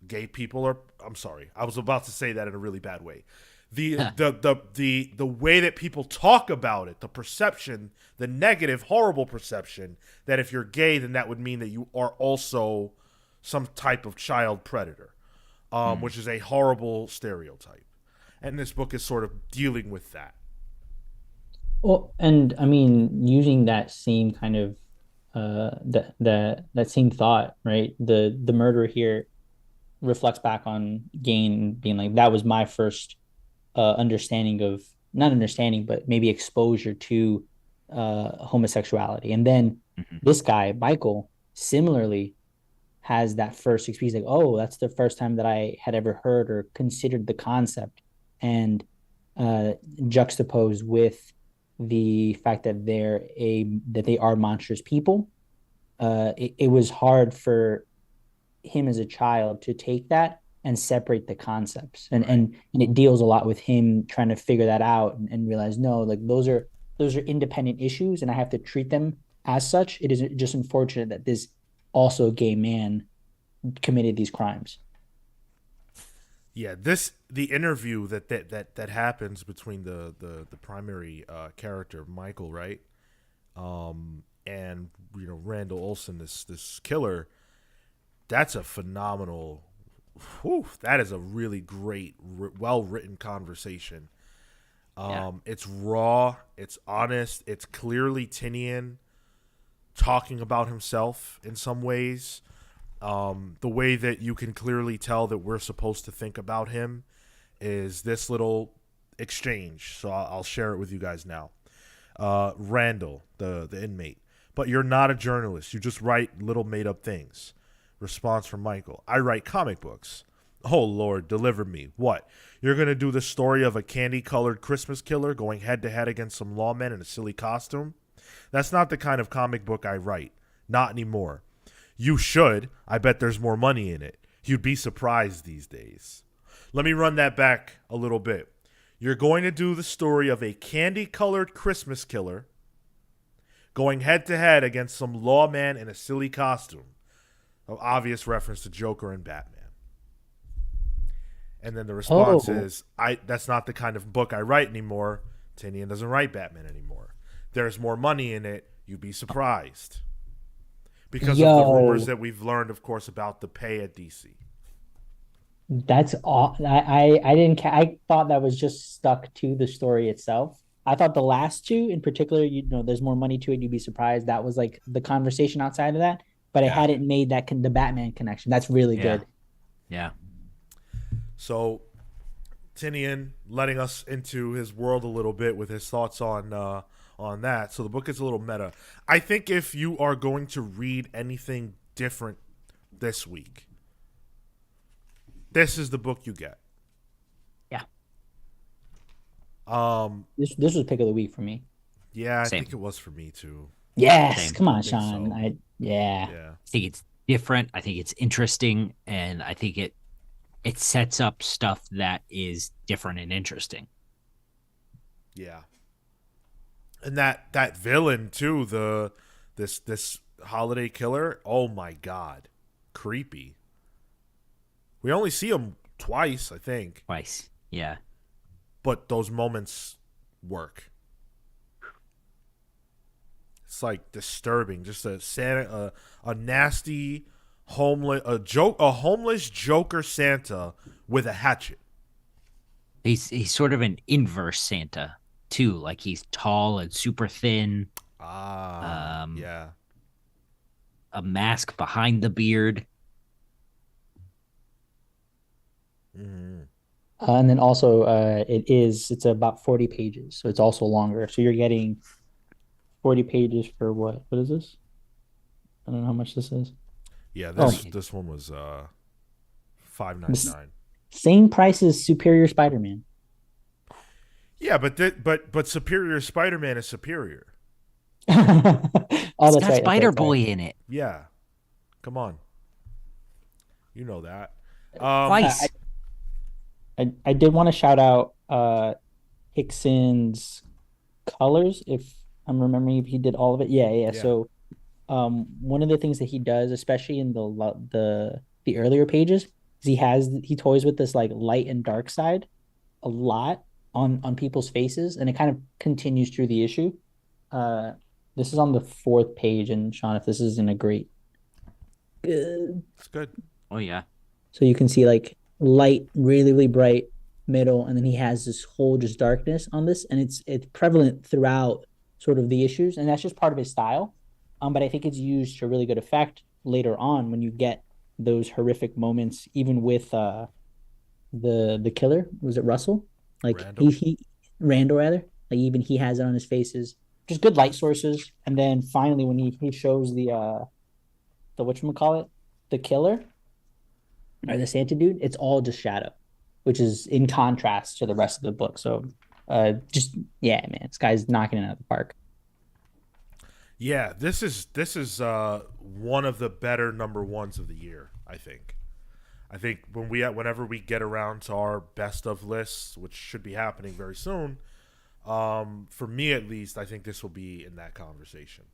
gay people are. I'm sorry, I was about to say that in a really bad way. The way that people talk about it, the perception, the negative, horrible perception that if you're gay, then that would mean that you are also some type of child predator, which is a horrible stereotype. And this book is sort of dealing with that. Well, and I mean, using that same kind of that same thought, right? The murder here reflects back on Gain being like, that was my first understanding of not understanding, but maybe exposure to homosexuality. And then Mhm. this guy, Michael, similarly has that first experience, like, oh, that's the first time that I had ever heard or considered the concept. And juxtaposed with the fact that they are monstrous people, it was hard for him as a child to take that and separate the concepts, Right. and it deals a lot with him trying to figure that out, and realize, no, like those are independent issues and I have to treat them as such. It is just unfortunate that this also gay man committed these crimes. Yeah, this the interview that happens between the primary character Michael, right? And Randall Olson, this killer. That's a phenomenal. Whew, that is a really great, well written conversation. Yeah. It's raw, it's honest, it's clearly Tinian talking about himself in some ways. The way that you can clearly tell that we're supposed to think about him is this little exchange. So I'll share it with you guys now. Randall, the inmate, but you're not a journalist. You just write little made up things. Response from Michael: I write comic books. Oh Lord, deliver me. What? You're gonna do the story of a candy-colored Christmas killer going head to head against some lawmen in a silly costume? That's not the kind of comic book I write. Not anymore. You should. I bet there's more money in it. You'd be surprised these days. Let me run that back a little bit. You're going to do the story of a candy-colored Christmas killer going head to head against some lawman in a silly costume. An obvious reference to Joker and Batman. And then the response Oh, is, that's not the kind of book I write anymore. Tinian doesn't write Batman anymore. There's more money in it. You'd be surprised. Because of the rumors yo, that we've learned, of course, about the pay at DC. that's all. I didn't. I thought that was just stuck to the story itself. I thought the last two, in particular, there's more money to it. You'd be surprised. That was like the conversation outside of that, but I Yeah. hadn't made the Batman connection. That's really Yeah. good. Yeah. So Tinian letting us into his world a little bit with his thoughts on that. So the book is a little meta. I think if you are going to read anything different this week, this is the book you get. Yeah, Um, this was pick of the week for me. yeah, I Same. think it was for me too. Yes, Same. come I on, think Sean. so. Yeah. Yeah, I think it's different. I think it's interesting, and I think it sets up stuff that is different and interesting. yeah. And that villain too, this holiday killer. Oh my god, creepy. We only see him twice, I think, Twice. Yeah. but those moments work. It's like disturbing. Just a nasty homeless Joker Santa with a hatchet. He's sort of an inverse Santa too. Like he's tall and super thin. Ah, Um, yeah. a mask behind the beard. Mm-hmm. And then also, it's about 40 pages, so it's also longer. So you're getting 40 pages for what? What is this? I don't know how much this is. Yeah, Oh, this one was $5.99. same price as Superior Spider-Man. Yeah, but Superior Spider-Man is superior. Oh, It's that's got right. That's Spider right. Sorry. Boy in it Yeah, come on, you know that. I, twice. I did want to shout out Hickson's colors, if I'm remembering if he did all of it. Yeah, yeah. Yeah. So one of the things that he does, especially in the earlier pages, is he toys with this like light and dark side a lot on people's faces, and it kind of continues through the issue. Uh, this is on the fourth page, and Sean, if this isn't a great, It's good. Oh yeah. so you can see like light, really, really bright middle, and then he has this whole just darkness on this, and it's prevalent throughout sort of the issues, and that's just part of his style. But I think it's used to really good effect later on when you get those horrific moments, even with the killer. Was it Russell? Like Randall. Randall rather. Like even he has it on his faces. Just good light sources. And then finally when he shows the whatchamacallit, the killer or the Santa dude, it's all just shadow, which is in contrast to the rest of the book. So just yeah, man, this guy's knocking it out of the park. Yeah, this is one of the better number ones of the year, I think. I think whenever we get around to our best of lists, which should be happening very soon, for me at least, I think this will be in that conversation.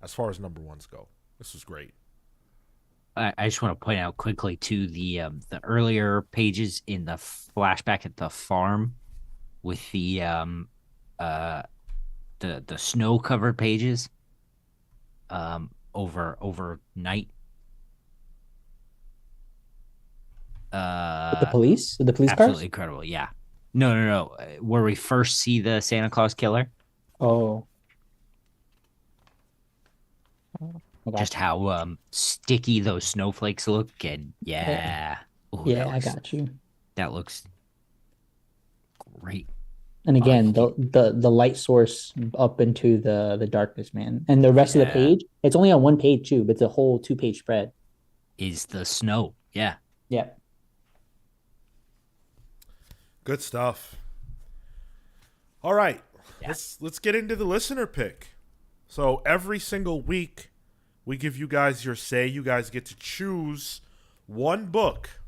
As far as number ones go, this was great. I just want to point out quickly to the earlier pages in the flashback at the farm with uh the snow covered pages over night. With the police Absolutely cars. incredible. Yeah. No. Where we first see the Santa Claus killer, Oh, okay. just how sticky those snowflakes look, and Yeah, yeah, oh yeah, I got you. that looks great. And Oh, again, the light source up into the darkness, man. And the rest of the yeah, page, it's only on one page too, but it's a whole 2 page spread. is the snow. Yeah. Yeah. Good stuff. All right, Yeah. let's get into the listener pick. So every single week, we give you guys your say. You guys get to choose one book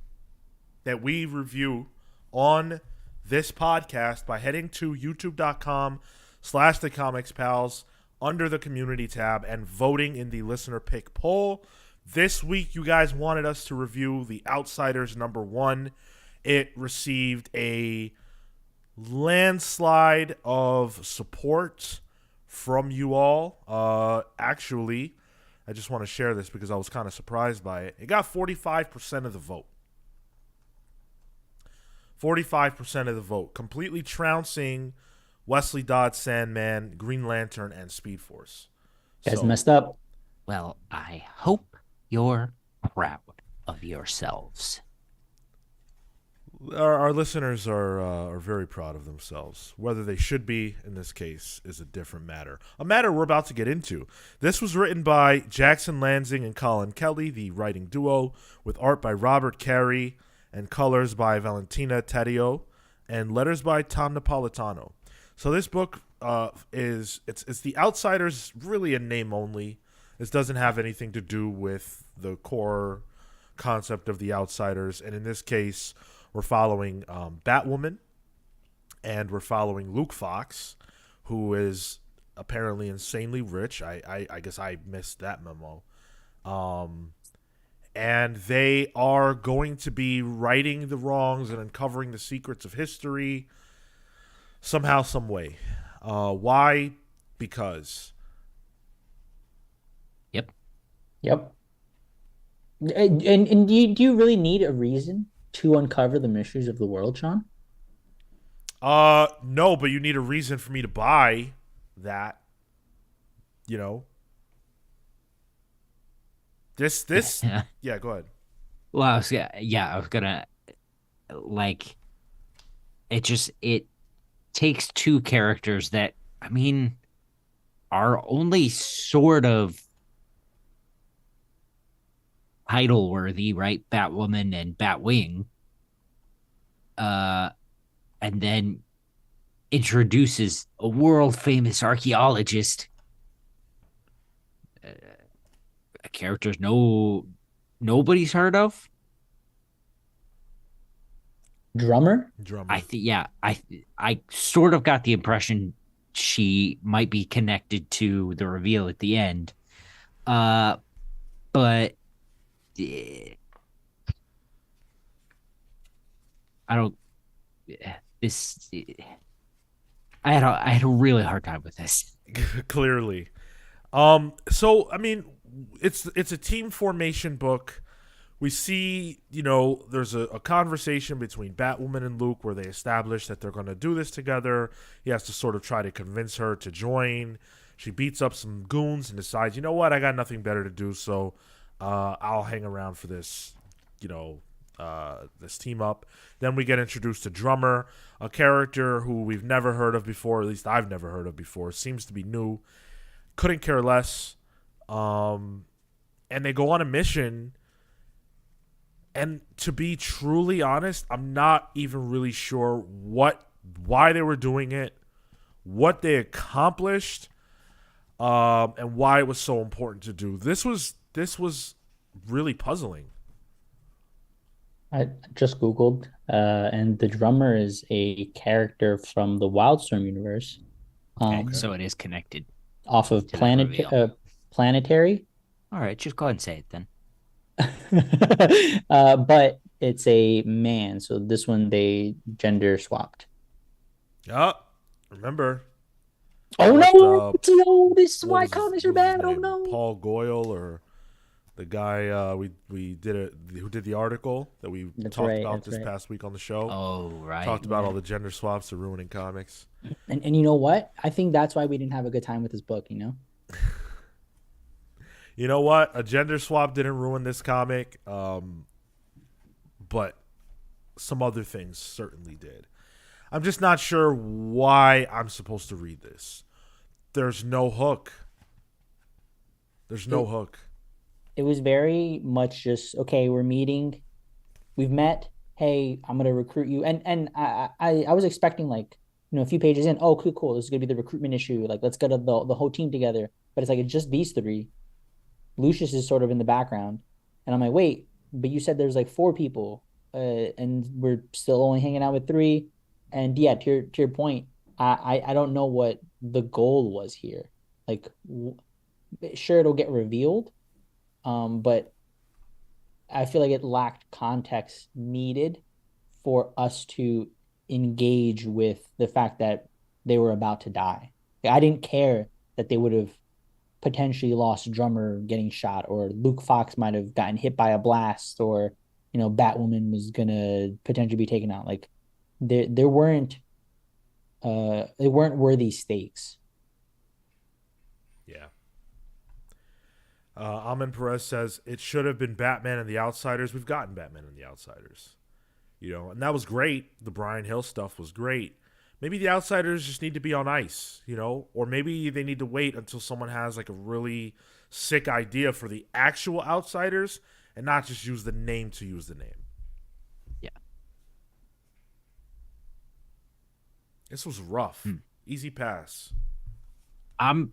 that we review on this podcast by heading to youtube.com/the comics pals under the community tab and voting in the listener pick poll. This week, you guys wanted us to review The Outsiders #1. It received a landslide of support from you all. Actually, I just want to share this because I was kind of surprised by it. It got 45% of the vote. 45% of the vote, completely trouncing Wesley Dodds, Sandman, Green Lantern, and Speed Force. You guys So, messed up. Well, I hope you're proud of yourselves. our listeners are very proud of themselves. Whether they should be in this case is a different matter. A matter we're about to get into. This was written by Jackson Lansing and Colin Kelly, the writing duo, with art by Robert Carey and colors by Valentina Taddeo and letters by Tom Napolitano. So this book it's The Outsiders, really a name only. This doesn't have anything to do with the core concept of The Outsiders, and in this case, we're following Batwoman, and we're following Luke Fox, who is apparently insanely rich. I guess I missed that memo. And they are going to be righting the wrongs and uncovering the secrets of history somehow, some way. Why? Because. Yep. Yep. And do you really need a reason to uncover the mysteries of the world, Sean? No, but you need a reason for me to buy that. You know. This. Yeah. Yeah, go ahead. Well, I was gonna like it takes two characters that I mean are only sort of title worthy, right? Batwoman and Batwing. Uh and then introduces a world famous archaeologist, a character nobody's heard of. Drummer? Drummer. I think yeah, I sort of got the impression she might be connected to the reveal at the end. But I don't this I had a really hard time with this. Clearly. So I mean, it's a team formation book. We see, there's a conversation between Batwoman and Luke where they establish that they're going to do this together. He has to sort of try to convince her to join. She beats up some goons and decides, you know what, I got nothing better to do, so I'll hang around for this, this team up. Then we get introduced to Drummer, a character who we've never heard of before, at least I've never heard of before. Seems to be new. Couldn't care less. And they go on a mission. And to be truly honest, I'm not even really sure why they were doing it, what they accomplished, and why it was so important to do. This was really puzzling. I just Googled, and the drummer is a character from the Wildstorm universe. Okay, Um, so it is connected off of to that reveal. Planetary. All right, just go ahead and say it then. But it's a man, so this one they gender swapped. Yup. Remember? Oh What, no! No, this is what why was his- comics what are was his bad. Oh name? no! Paul Goyle, or the guy we did it, who did the article that we That's talked right, about that's this right. past week on the show. Oh, right. Talked about Yeah. all the gender swaps that are ruining comics. And you know what? I think that's why we didn't have a good time with this book. You know what? A gender swap didn't ruin this comic, but some other things certainly did. I'm just not sure why I'm supposed to read this. There's no hook. There's no hook. It was very much just okay. We're meeting. We've met. Hey, I'm gonna recruit you. And I was expecting like a few pages in. Oh, cool. This is gonna be the recruitment issue. Like let's get the whole team together. But it's like it's just these three. Lucius is sort of in the background, and I'm like, wait, but you said there's like 4 people, and we're still only hanging out with 3. And yeah, to your point, I don't know what the goal was here. Like, sure, it'll get revealed, but I feel like it lacked context needed for us to engage with the fact that they were about to die. I didn't care that they would have potentially lost Drummer getting shot, or Luke Fox might have gotten hit by a blast, or Batwoman was gonna potentially be taken out. Like there weren't they weren't worthy stakes. Yeah. Amin Perez says it should have been Batman and the Outsiders. We've gotten Batman and the Outsiders, and that was great. The Brian Hill stuff was great. Maybe the Outsiders just need to be on ice, or maybe they need to wait until someone has like a really sick idea for the actual Outsiders and not just use the name to use the name. Yeah. This was rough. Easy pass. I'm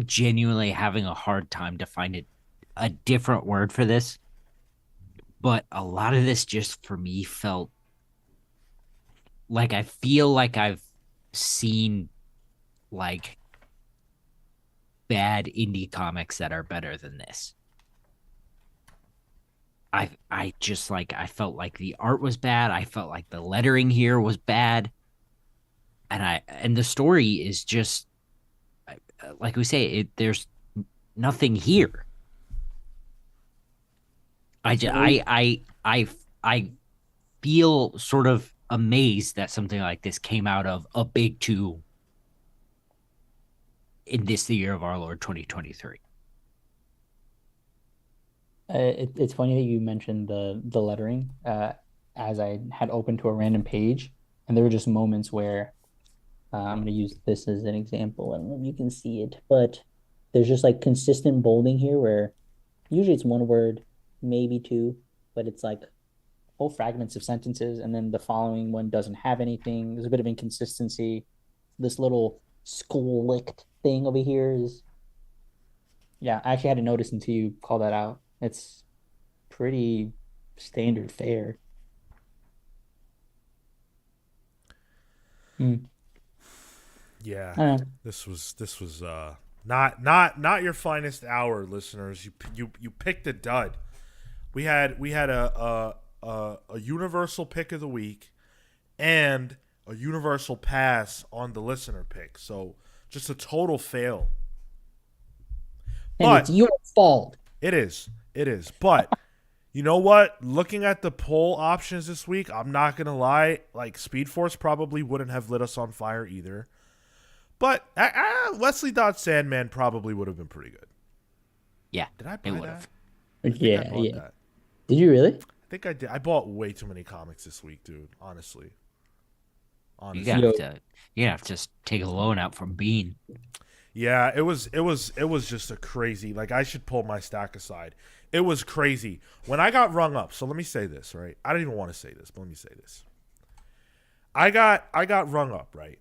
genuinely having a hard time to find a different word for this, but a lot of this just for me felt like I feel like I've seen like bad indie comics that are better than this. I just like I felt like the art was bad. I felt like the lettering here was bad. And the story is just like we say, there's nothing here. I feel sort of amazed that something like this came out of a big 2 in the year of our Lord 2023. It's funny that you mentioned the lettering, as I had opened to a random page, and there were just moments where I'm going to use this as an example. I don't know if you can see it, but there's just like consistent bolding here where usually it's 1 word, maybe 2, but it's like whole fragments of sentences, and then the following one doesn't have anything. There's a bit of inconsistency. This little slicked thing over here is, yeah, I actually had to notice until you call that out. It's pretty standard fare. Yeah, this was not your finest hour, listeners. You picked a dud. We had a universal pick of the week and a universal pass on the listener pick. So just a total fail. And But it's your fault. It is. But you know what? Looking at the poll options this week, I'm not going to lie. Like, Speed Force probably wouldn't have lit us on fire either. But Wesley Dodds Sandman probably would have been pretty good. Yeah. Did I buy that? Yeah. That. Did you really? think I did. I bought way too many comics this week, dude. Honestly. You Honestly. have to you have to just take a loan out from Bean. Yeah, it was just a crazy. Like I should pull my stack aside. It was crazy when I got rung up. So let me say this, right? I don't even want to say this, but let me say this. I got rung up, right?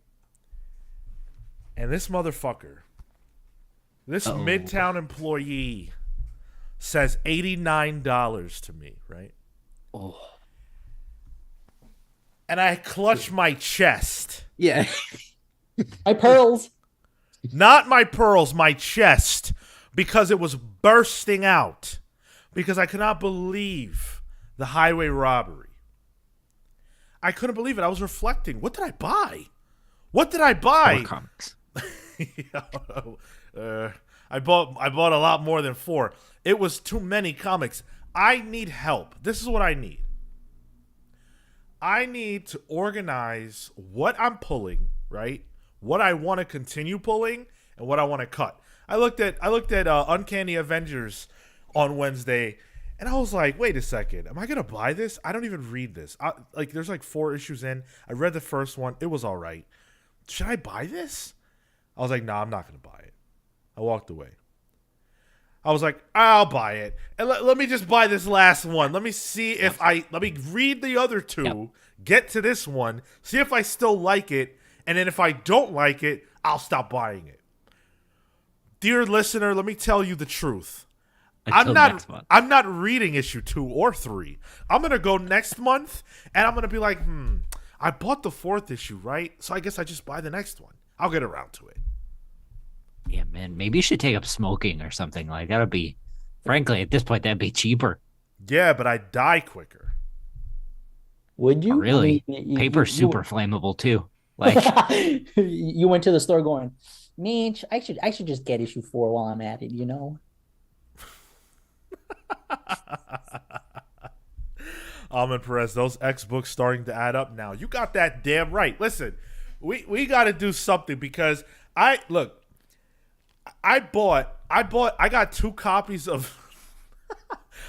And this motherfucker, this Midtown employee, says $89 to me, right? Oh. And I clutch my chest. Yeah. My pearls. Not my pearls, my chest. Because it was bursting out. Because I could not believe the highway robbery. I couldn't believe it. I was reflecting. What did I buy? What did I buy? More comics. I bought a lot more than 4. It was too many comics. I need help. This is what I need. I need to organize what I'm pulling, right? What I want to continue pulling and what I want to cut. I looked at Uncanny Avengers on Wednesday, and I was like, wait a second, am I gonna buy this? I don't even read this. There's like 4 issues in. I read the first one. It was all right. Should I buy this? I was like, nah, I'm not gonna buy it. I walked away. I was like, I'll buy it. And let me just buy this last one. Let me see if let me read the other 2, get to this one, see if I still like it, and then if I don't like it, I'll stop buying it. Dear listener, let me tell you the truth. I'm not reading issue 2 or 3. I'm going to go next month, and I'm going to be like, I bought the 4th issue, right? So I guess I just buy the next one. I'll get around to it. Yeah, man. Maybe you should take up smoking or something. Like that would be, frankly, at this point, that'd be cheaper. Yeah, but I die quicker. Would you? Oh, really? I mean, Paper's super flammable too. Like you went to the store going, Mitch, I should just get issue 4 while I'm at it, you know? Almond Perez, those X books starting to add up now. You got that damn right. Listen, we got to do something because I got 2 copies of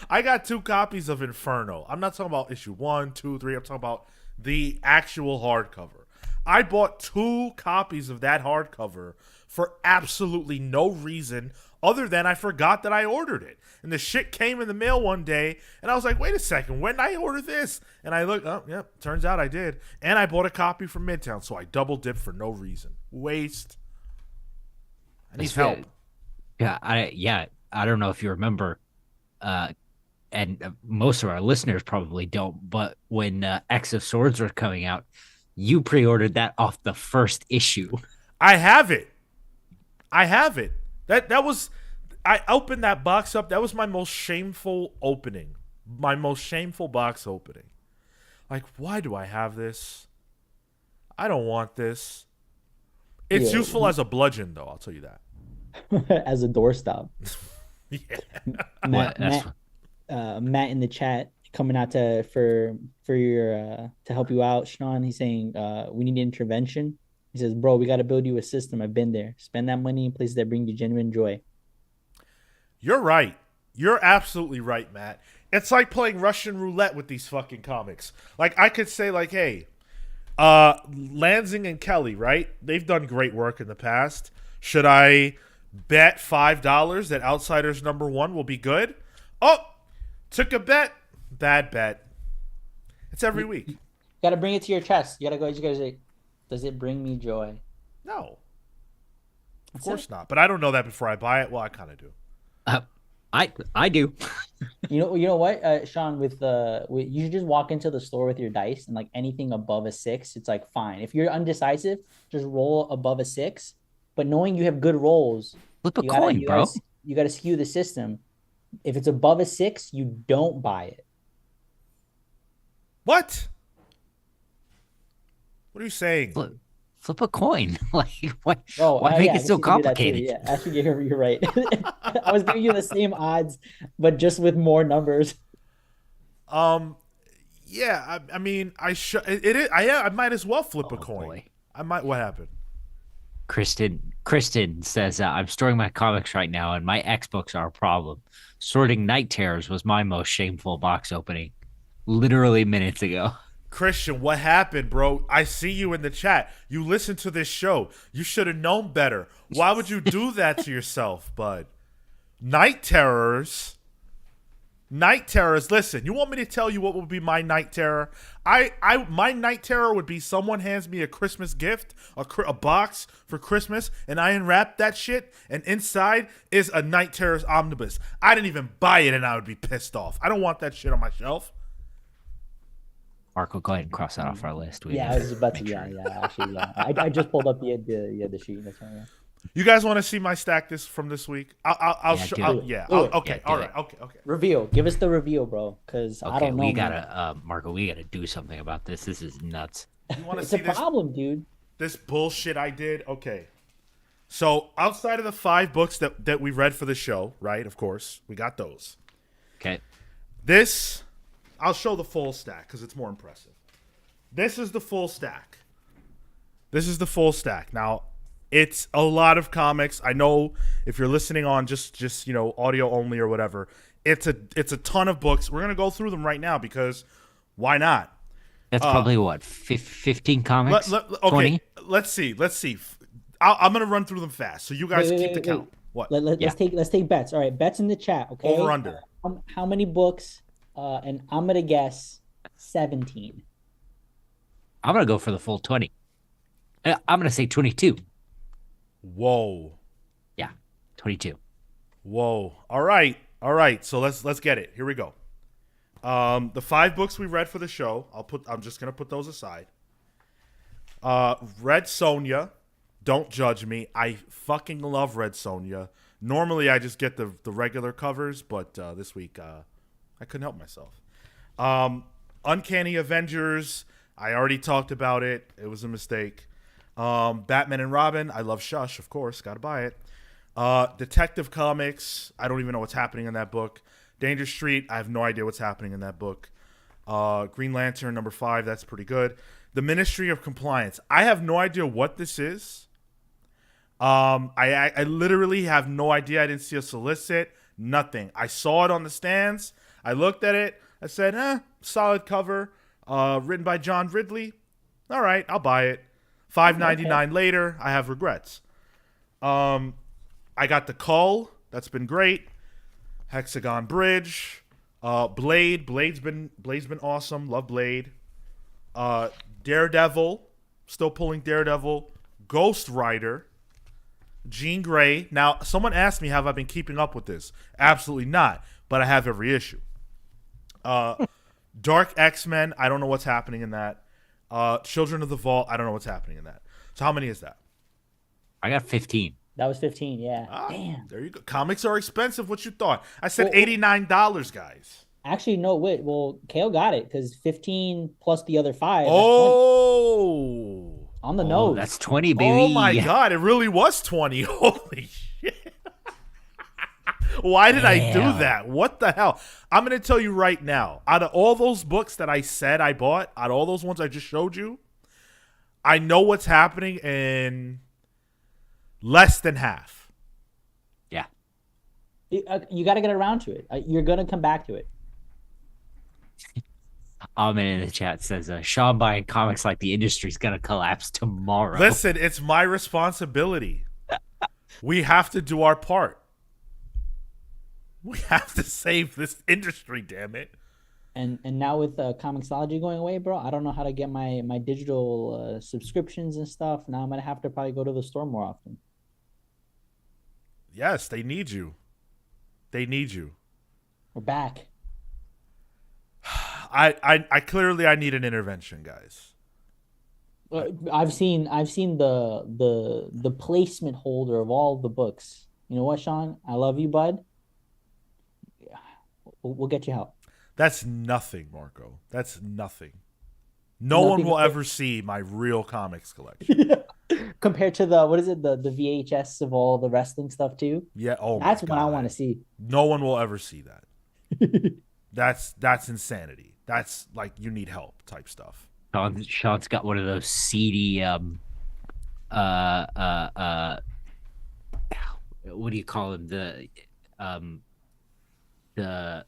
I got 2 copies of Inferno. I'm not talking about issue 1, 2, 3. I'm talking about the actual hardcover. I bought 2 copies of that hardcover for absolutely no reason other than I forgot that I ordered it. And the shit came in the mail one day, and I was like, wait a second, when did I order this? And I looked, oh, yep, turns out I did. And I bought a copy from Midtown, so I double dipped for no reason. Waste. I need help. Yeah, I don't know if you remember, and most of our listeners probably don't, but when X of Swords were coming out, you pre-ordered that off the first issue. I have it. That was, I opened that box up. That was my most shameful opening. My most shameful box opening. Like, why do I have this? I don't want this. It's useful as a bludgeon, though. I'll tell you that. As a doorstop. Yeah. Matt in the chat coming out for your to help you out, Sean. He's saying we need intervention. He says, bro, we got to build you a system. I've been there. Spend that money in places that bring you genuine joy. You're right. You're absolutely right, Matt. It's like playing Russian roulette with these fucking comics. Like, I could say, like, hey, Lansing and Kelly, right? They've done great work in the past. Should I bet $5 that Outsiders #1 will be good? Oh, took a bet. Bad bet. It's every week. You got to bring it to your chest. You got to say, does it bring me joy? No. Of course not. But I don't know that before I buy it. Well, I kind of do. I do. You know what, Sean? With you should just walk into the store with your dice and like anything above a 6, it's like fine. If you're undecisive, just roll above a 6. But knowing you have good rolls, flip a coin, bro. You got to skew the system. If it's above a 6, you don't buy it. What? What are you saying? Flip a coin. Like, why I make it so complicated? Yeah, actually, you're right. I was giving you the same odds, but just with more numbers. Yeah. I mean, I should. I might as well flip a coin. Boy. I might. What happened? Kristen says, I'm storing my comics right now, and my X books are a problem. Sorting Night Terrors was my most shameful box opening. literally minutes ago. Christian, what happened, bro? I see you in the chat. You listen to this show. You should have known better. Why would you do that to yourself, bud? Night terrors. Night terrors. Listen, you want me to tell you what would be my night terror? My night terror would be someone hands me a Christmas gift, a box for Christmas, and I unwrap that shit, and inside is a night terrors omnibus. I didn't even buy it, and I would be pissed off. I don't want that shit on my shelf. Marco, go ahead and cross that off our list. Yeah, I was about to. Actually, I just pulled up the sheet. That's right. Yeah. You guys want to see my stack from this week? I'll Yeah, show. do it. Yeah. Do it. Okay. Yeah, All do right. it. Okay. Reveal. Give us the reveal, bro. Because I Okay, don't know. we man. gotta, Marco, we gotta do something about this. This is nuts. You want to It's see a problem, dude. this bullshit I did? Okay. So outside of the 5 books that we read for the show, right? Of course, we got those. Okay. This, I'll show the full stack because it's more impressive. This is the full stack. Now, it's a lot of comics. I know if you're listening on just audio only or whatever, it's a ton of books. We're gonna go through them right now because why not? That's probably what, 15 comics? Okay, 20? let's see. I'm gonna run through them fast, so you guys keep the count. What? Let's take bets. All right, bets in the chat. Okay. Over under. How many books? And I'm gonna guess 17. I'm gonna go for the full 20. I'm gonna say 22. Whoa. Yeah, 22. Whoa. All right. So let's get it. Here we go. The 5 books we read for the show, I'm just gonna put those aside. Red Sonja. Don't judge me. I fucking love Red Sonja. Normally I just get the regular covers, but this week I couldn't help myself. Uncanny Avengers. I already talked about it. It was a mistake. Batman and Robin. I love Shush, of course. Got to buy it. Detective Comics. I don't even know what's happening in that book. Danger Street. I have no idea what's happening in that book. Green Lantern number 5. That's pretty good. The Ministry of Compliance. I have no idea what this is. I literally have no idea. I didn't see a solicit. Nothing. I saw it on the stands. I looked at it. I said, solid cover. Written by John Ridley. All right, I'll buy it. $5.99 later, I have regrets. I got the Cull. That's been great. Hexagon Bridge. Blade. Blade's been awesome. Love Blade. Daredevil. Still pulling Daredevil. Ghost Rider. Jean Grey. Now, someone asked me, have I been keeping up with this? Absolutely not. But I have every issue. Dark X-Men. I don't know what's happening in that. Children of the Vault. I don't know what's happening in that. So how many is that? I got 15. That was 15. Yeah. Damn. There you go. Comics are expensive. What you thought? I said $89, guys. Actually, no. Wait. Well, Kale got it because 15 plus the other 5. Oh. On the nose. That's 20, baby. Oh my God! It really was 20. Holy shit! Why did I do that? What the hell? I'm gonna tell you right now. Out of all those books that I said I bought, out of all those ones I just showed you, I know what's happening in less than half. Yeah. You got to get around to it. You're gonna come back to it. Amen in the chat says, Sean buying comics like the industry's gonna collapse tomorrow. Listen, it's my responsibility. We have to do our part. We have to save this industry, damn it. And now with Comixology going away, bro, I don't know how to get my digital subscriptions and stuff. Now I'm gonna have to probably go to the store more often. Yes, they need you. They need you. We're back. I clearly I need an intervention, guys. I've seen the placement holder of all the books. You know what, Sean? I love you, bud. Yeah, we'll get you help. That's nothing, Marco. That's nothing. No one will ever see my real comics collection. Compared to the the VHS of all the wrestling stuff too. Yeah, that's what I want to see. No one will ever see that. That's insanity. That's like you need help type stuff. Sean's got one of those seedy what do you call them? The the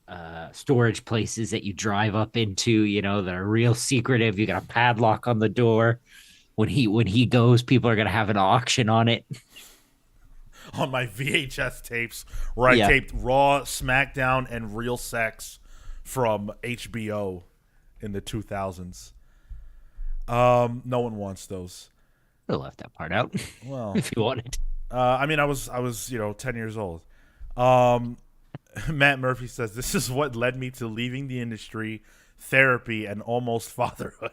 storage places that you drive up into, that are real secretive. You got a padlock on the door. When he goes, people are gonna have an auction on it. On my VHS tapes where I Yeah. taped Raw, SmackDown, and Real Sex from HBO in the 2000s. No one wants those. I left that part out Well, if you wanted. I mean, I was 10 years old. Um, Matt Murphy says this is what led me to leaving the industry, therapy, and almost fatherhood.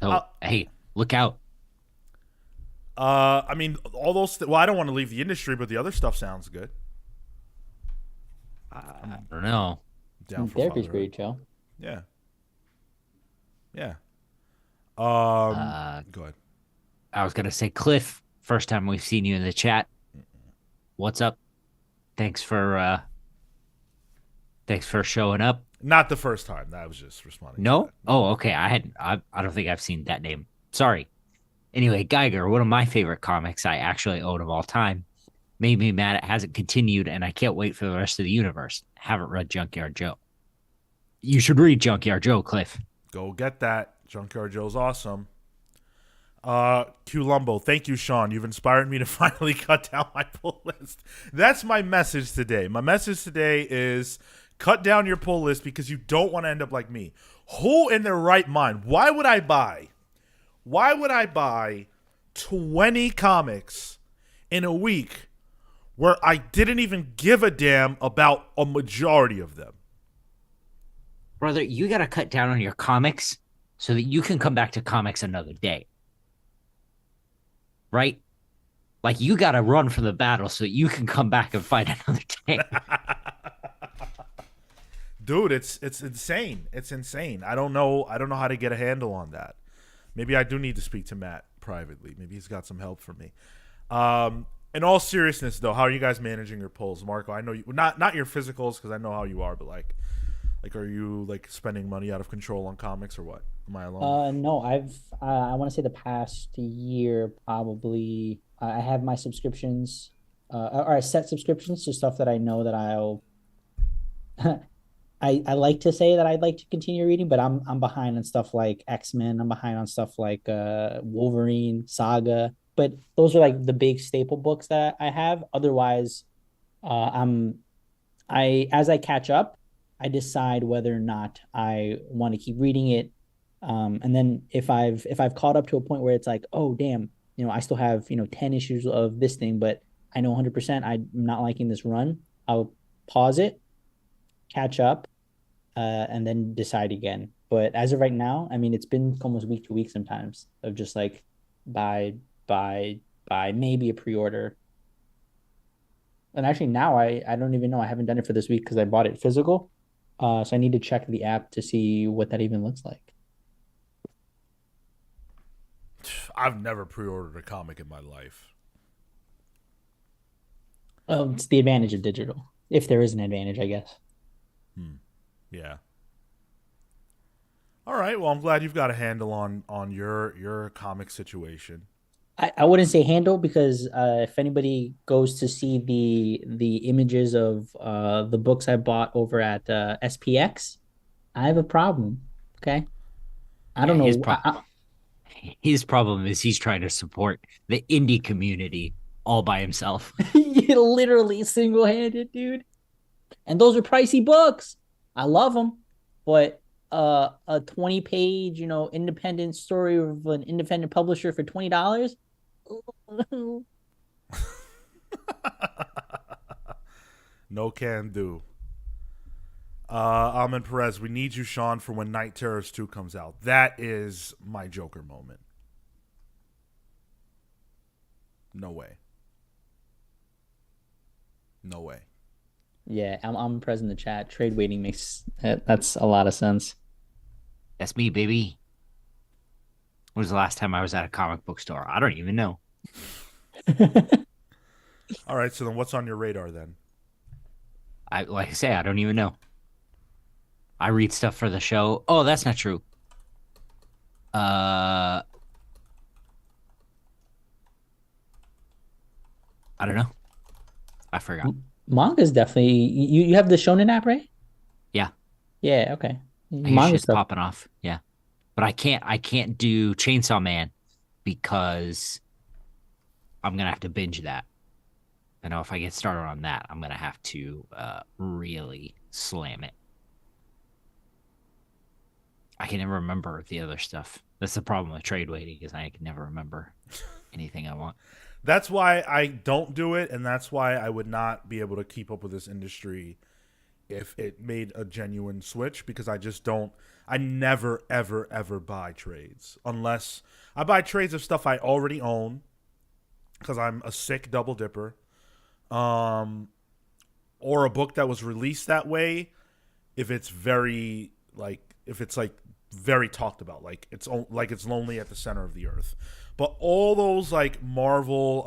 So hey, look out. I mean, all those. Well, I don't want to leave the industry, but the other stuff sounds good. I don't know. Down for Therapy's fatherhood. pretty chill. Yeah. Yeah. Go ahead. I was gonna say, Cliff. First time we've seen you in the chat. What's up? Thanks for showing up. Not the first time. That was just responding. To No? that. Oh, okay. I don't think I've seen that name. Sorry. Anyway, Geiger, one of my favorite comics I actually own of all time, made me mad it hasn't continued, and I can't wait for the rest of the universe. Haven't read Junkyard Joe. You should read Junkyard Joe, Cliff. Go get that. Junkyard Joe's awesome. Q Lumbo, thank you, Sean. You've inspired me to finally cut down my pull list. That's my message today. My message today is cut down your pull list because you don't want to end up like me. Who in their right mind? Why would I buy 20 comics in a week where I didn't even give a damn about a majority of them? Brother, you got to cut down on your comics so that you can come back to comics another day. Right? Like, you got to run from the battle so that you can come back and fight another day. Dude, it's insane. It's insane. I don't know how to get a handle on that. Maybe I do need to speak to Matt privately. Maybe he's got some help for me. In all seriousness, though, how are you guys managing your polls, Marco? I know you not your physicals because I know how you are, but like, are you like spending money out of control on comics or what? Am I alone? No, I want to say the past year probably I have my subscriptions, or I set subscriptions to stuff that I know that I'll. I like to say that I'd like to continue reading, but I'm behind on stuff like X-Men. I'm behind on stuff like Wolverine, Saga. But those are like the big staple books that I have. Otherwise, as I catch up, I decide whether or not I want to keep reading it. And then if I've caught up to a point where it's like, oh damn, I still have 10 issues of this thing, but I know 100% I'm not liking this run. I'll pause it, catch up, and then decide again. But as of right now, I mean, it's been almost week to week sometimes of just like buy, maybe a pre-order. And actually now I don't even know. I haven't done it for this week because I bought it physical. So I need to check the app to see what that even looks like. I've never pre-ordered a comic in my life. It's the advantage of digital, if there is an advantage, I guess. Yeah. All right. Well, I'm glad you've got a handle on your comic situation. I wouldn't say handle because if anybody goes to see the images of the books I bought over at SPX, I have a problem. Okay, I don't know. His problem is he's trying to support the indie community all by himself. Literally single-handed, dude. And those are pricey books. I love them, but a 20-page, independent story of an independent publisher for $20. No can do. Ahmed Perez, we need you, Sean, for when Night Terrors 2 comes out. That is my Joker moment. No way. No way. Yeah, I'm present in the chat. Trade waiting makes that's a lot of sense. That's me, baby. When was the last time I was at a comic book store? I don't even know. All right, so then what's on your radar then? Like I say, I don't even know. I read stuff for the show. Oh, that's not true. I don't know. I forgot. Manga's definitely you have the Shonen app, right? Yeah, Yeah, okay. I hear Manga shit's stuff. popping off. Yeah, but I can't do Chainsaw Man because I'm gonna have to binge that. I know if I get started on that, I'm gonna have to really slam it. I can never remember the other stuff. That's the problem with trade waiting is I can never remember anything I want. That's why I don't do it, and that's why I would not be able to keep up with this industry if it made a genuine switch, because I just don't. I never, ever, ever buy trades unless I buy trades of stuff I already own because I'm a sick double dipper, um, or a book that was released that way. If it's very if it's like very talked about, like it's lonely at the center of the earth. But all those like Marvel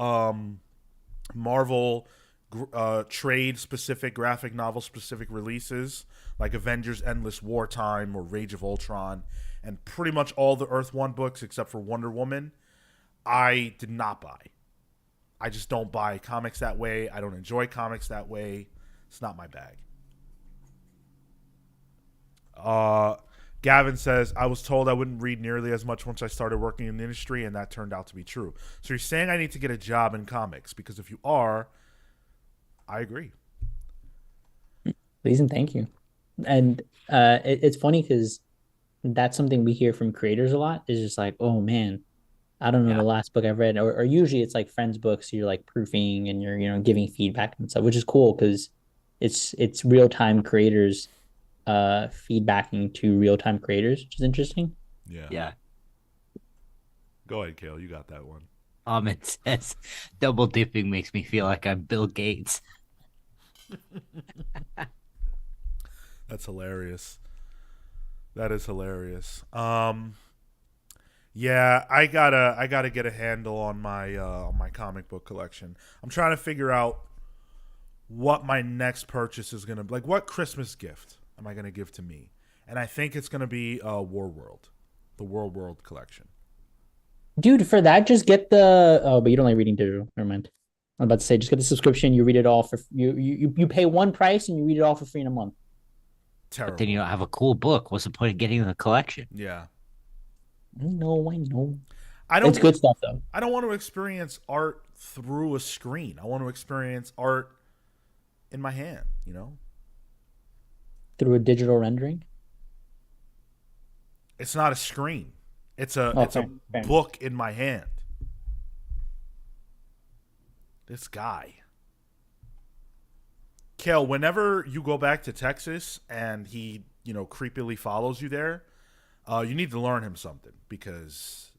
trade specific graphic novel specific releases like Avengers Endless Wartime or Rage of Ultron and pretty much all the Earth One books except for Wonder Woman, I did not buy. I just don't buy comics that way. I don't enjoy comics that way. It's not my bag. Gavin says, I was told I wouldn't read nearly as much once I started working in the industry, and that turned out to be true. So you're saying I need to get a job in comics, because if you are, I agree. Please and thank you. And it's funny because that's something we hear from creators a lot. Is just like, oh man, I don't know Yeah. the last book I've read, or usually it's like friends' books. You're like proofing and you're giving feedback and stuff, which is cool because it's real time creators feedbacking to real time creators, which is interesting. Yeah. Yeah. Go ahead, Kale. You got that one. It says double dipping makes me feel like I'm Bill Gates. That's hilarious. That is hilarious. Yeah, I gotta get a handle on my comic book collection. I'm trying to figure out what my next purchase is gonna be. Like, what Christmas gift am I gonna give to me? And I think it's gonna be War World, the World collection. Dude, for that, just get the but you don't like reading digital. Never mind. I'm about to say just get the subscription. You read it all for you pay one price and you read it all for free in a month. But Terrible. then you don't have a cool book. What's the point of getting the collection? Yeah, I know. I It's don't. good stuff though. I don't want to experience art through a screen. I want to experience art in my hand. Through a digital rendering. It's not a screen. It's a Oh, it's a fair. book in my hand. This guy. Kale, whenever you go back to Texas and he, creepily follows you there, you need to learn him something because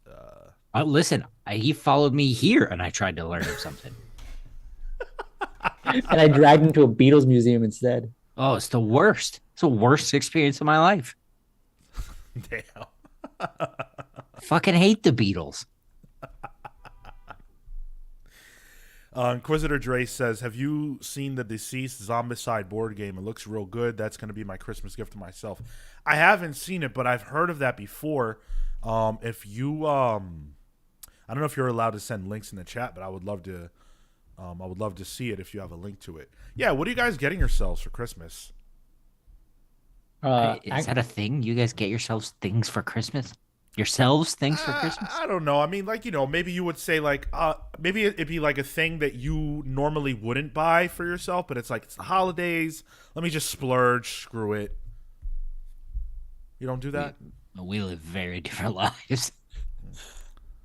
Listen, he followed me here, and I tried to learn him something. And I dragged him to a Beatles museum instead. Oh, it's the worst. It's the worst experience of my life. damn. I fucking hate the Beatles. Inquisitor Dre says, have you seen the Deceased Zombicide board game? It looks real good. That's going to be my Christmas gift to myself. I haven't seen it, but I've heard of that before. If you, I don't know if you're allowed to send links in the chat, but I would love to see it if you have a link to it. Yeah, what are you guys getting yourselves for Christmas? Is that a thing? You guys get yourselves things for Christmas? Yourselves things for Christmas? I don't know. I mean, maybe you would say maybe it'd be like a thing that you normally wouldn't buy for yourself, but it's like it's the holidays. Let me just splurge. Screw it. You don't do that? We live very different lives.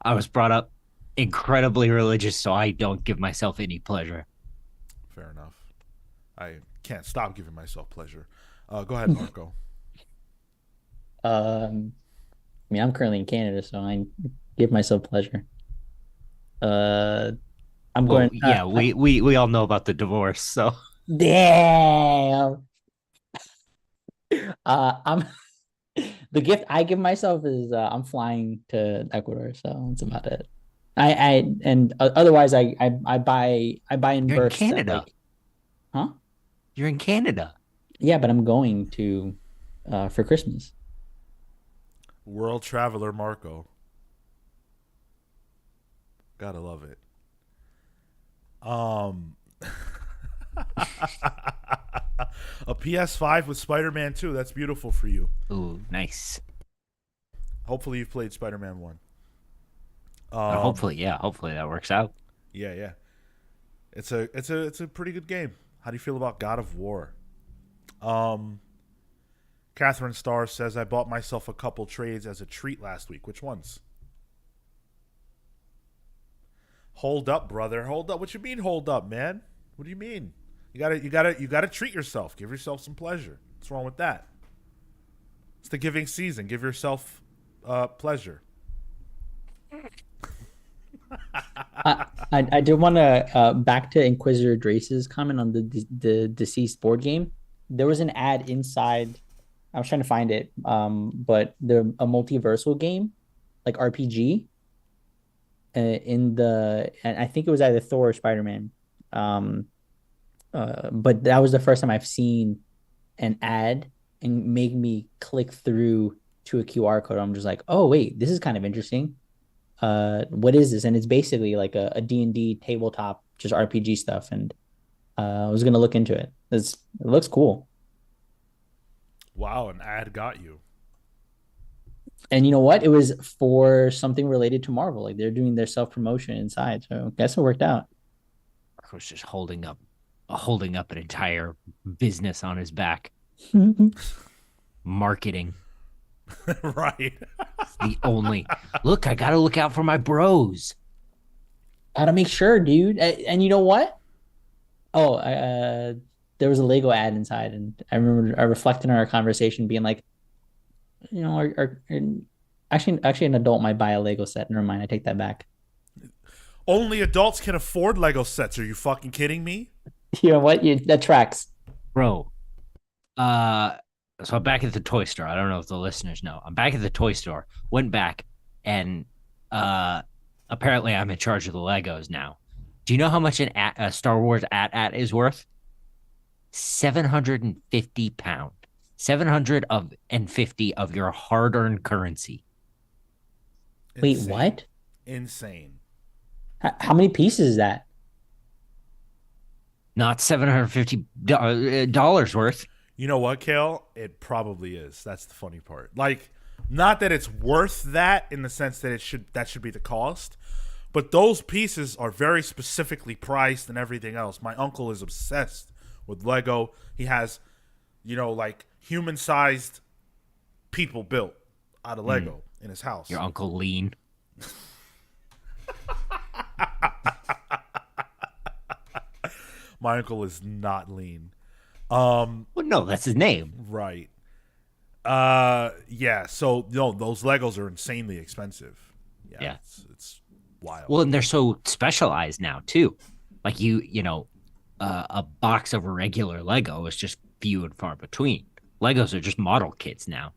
I was brought up incredibly religious, so I don't give myself any pleasure. Fair enough. I can't stop giving myself pleasure. Go ahead, Marco. I mean, I'm currently in Canada, so I give myself pleasure. I'm Well, going. yeah, we all know about the divorce, so Damn. I'm the gift I give myself is I'm flying to Ecuador, so that's about it. Otherwise I buy in you're in bursts. Canada. Huh? You're in Canada. Yeah, but I'm going to for Christmas. World traveler Marco. Gotta love it. A PS5 with Spider-Man 2. That's beautiful for you. Ooh, nice. Hopefully you've played Spider-Man 1. Hopefully, yeah. Hopefully that works out. Yeah, yeah. It's a pretty good game. How do you feel about God of War? Catherine Starr says, I bought myself a couple trades as a treat last week. Which ones? Hold up, brother. Hold up. What you mean hold up, man? What do you mean? You gotta treat yourself. Give yourself some pleasure. What's wrong with that? It's the giving season. Give yourself pleasure. I did want to back to Inquisitor Drace's comment on the deceased board game. There was an ad inside. I was trying to find it, but a multiversal game, like RPG, and I think it was either Thor or Spider-Man. But that was the first time I've seen an ad and make me click through to a QR code. I'm just like, oh wait, this is kind of interesting. What is this? And it's basically like a D&D tabletop, just RPG stuff. And I was gonna look into it. It looks cool. Wow, an ad got you. And you know what? It was for something related to Marvel. Like they're doing their self-promotion inside. So I guess it worked out. Mark was just holding up an entire business on his back. Marketing. Right. The only look, I gotta look out for my bros. Gotta make sure, dude. And you know what? Oh, there was a Lego ad inside, and I remember I reflected on our conversation, being like, you know, actually an adult might buy a Lego set. Never mind, I take that back. Only adults can afford Lego sets. Are you fucking kidding me? You know what? That tracks. Bro. So I'm back at the toy store. I don't know if the listeners know. I'm back at the toy store. Went back, and apparently I'm in charge of the Legos now. Do you know how much a Star Wars AT-AT is worth? 750 pounds. 750 of your hard-earned currency. Wait, Insane. what? Insane. How many pieces is that? Not $750 worth. You know what, Kale? It probably is. That's the funny part. Like, not that it's worth that in the sense that that should be the cost, but those pieces are very specifically priced and everything else. My uncle is obsessed with Lego. He has, like human-sized people built out of Lego in his house. Your uncle lean. My uncle is not lean. Well, no, that's his name. Right. Yeah. So those Legos are insanely expensive. Yeah. It's wild. Well, and they're so specialized now too. Like a box of a regular Lego is just few and far between. Legos are just model kits now.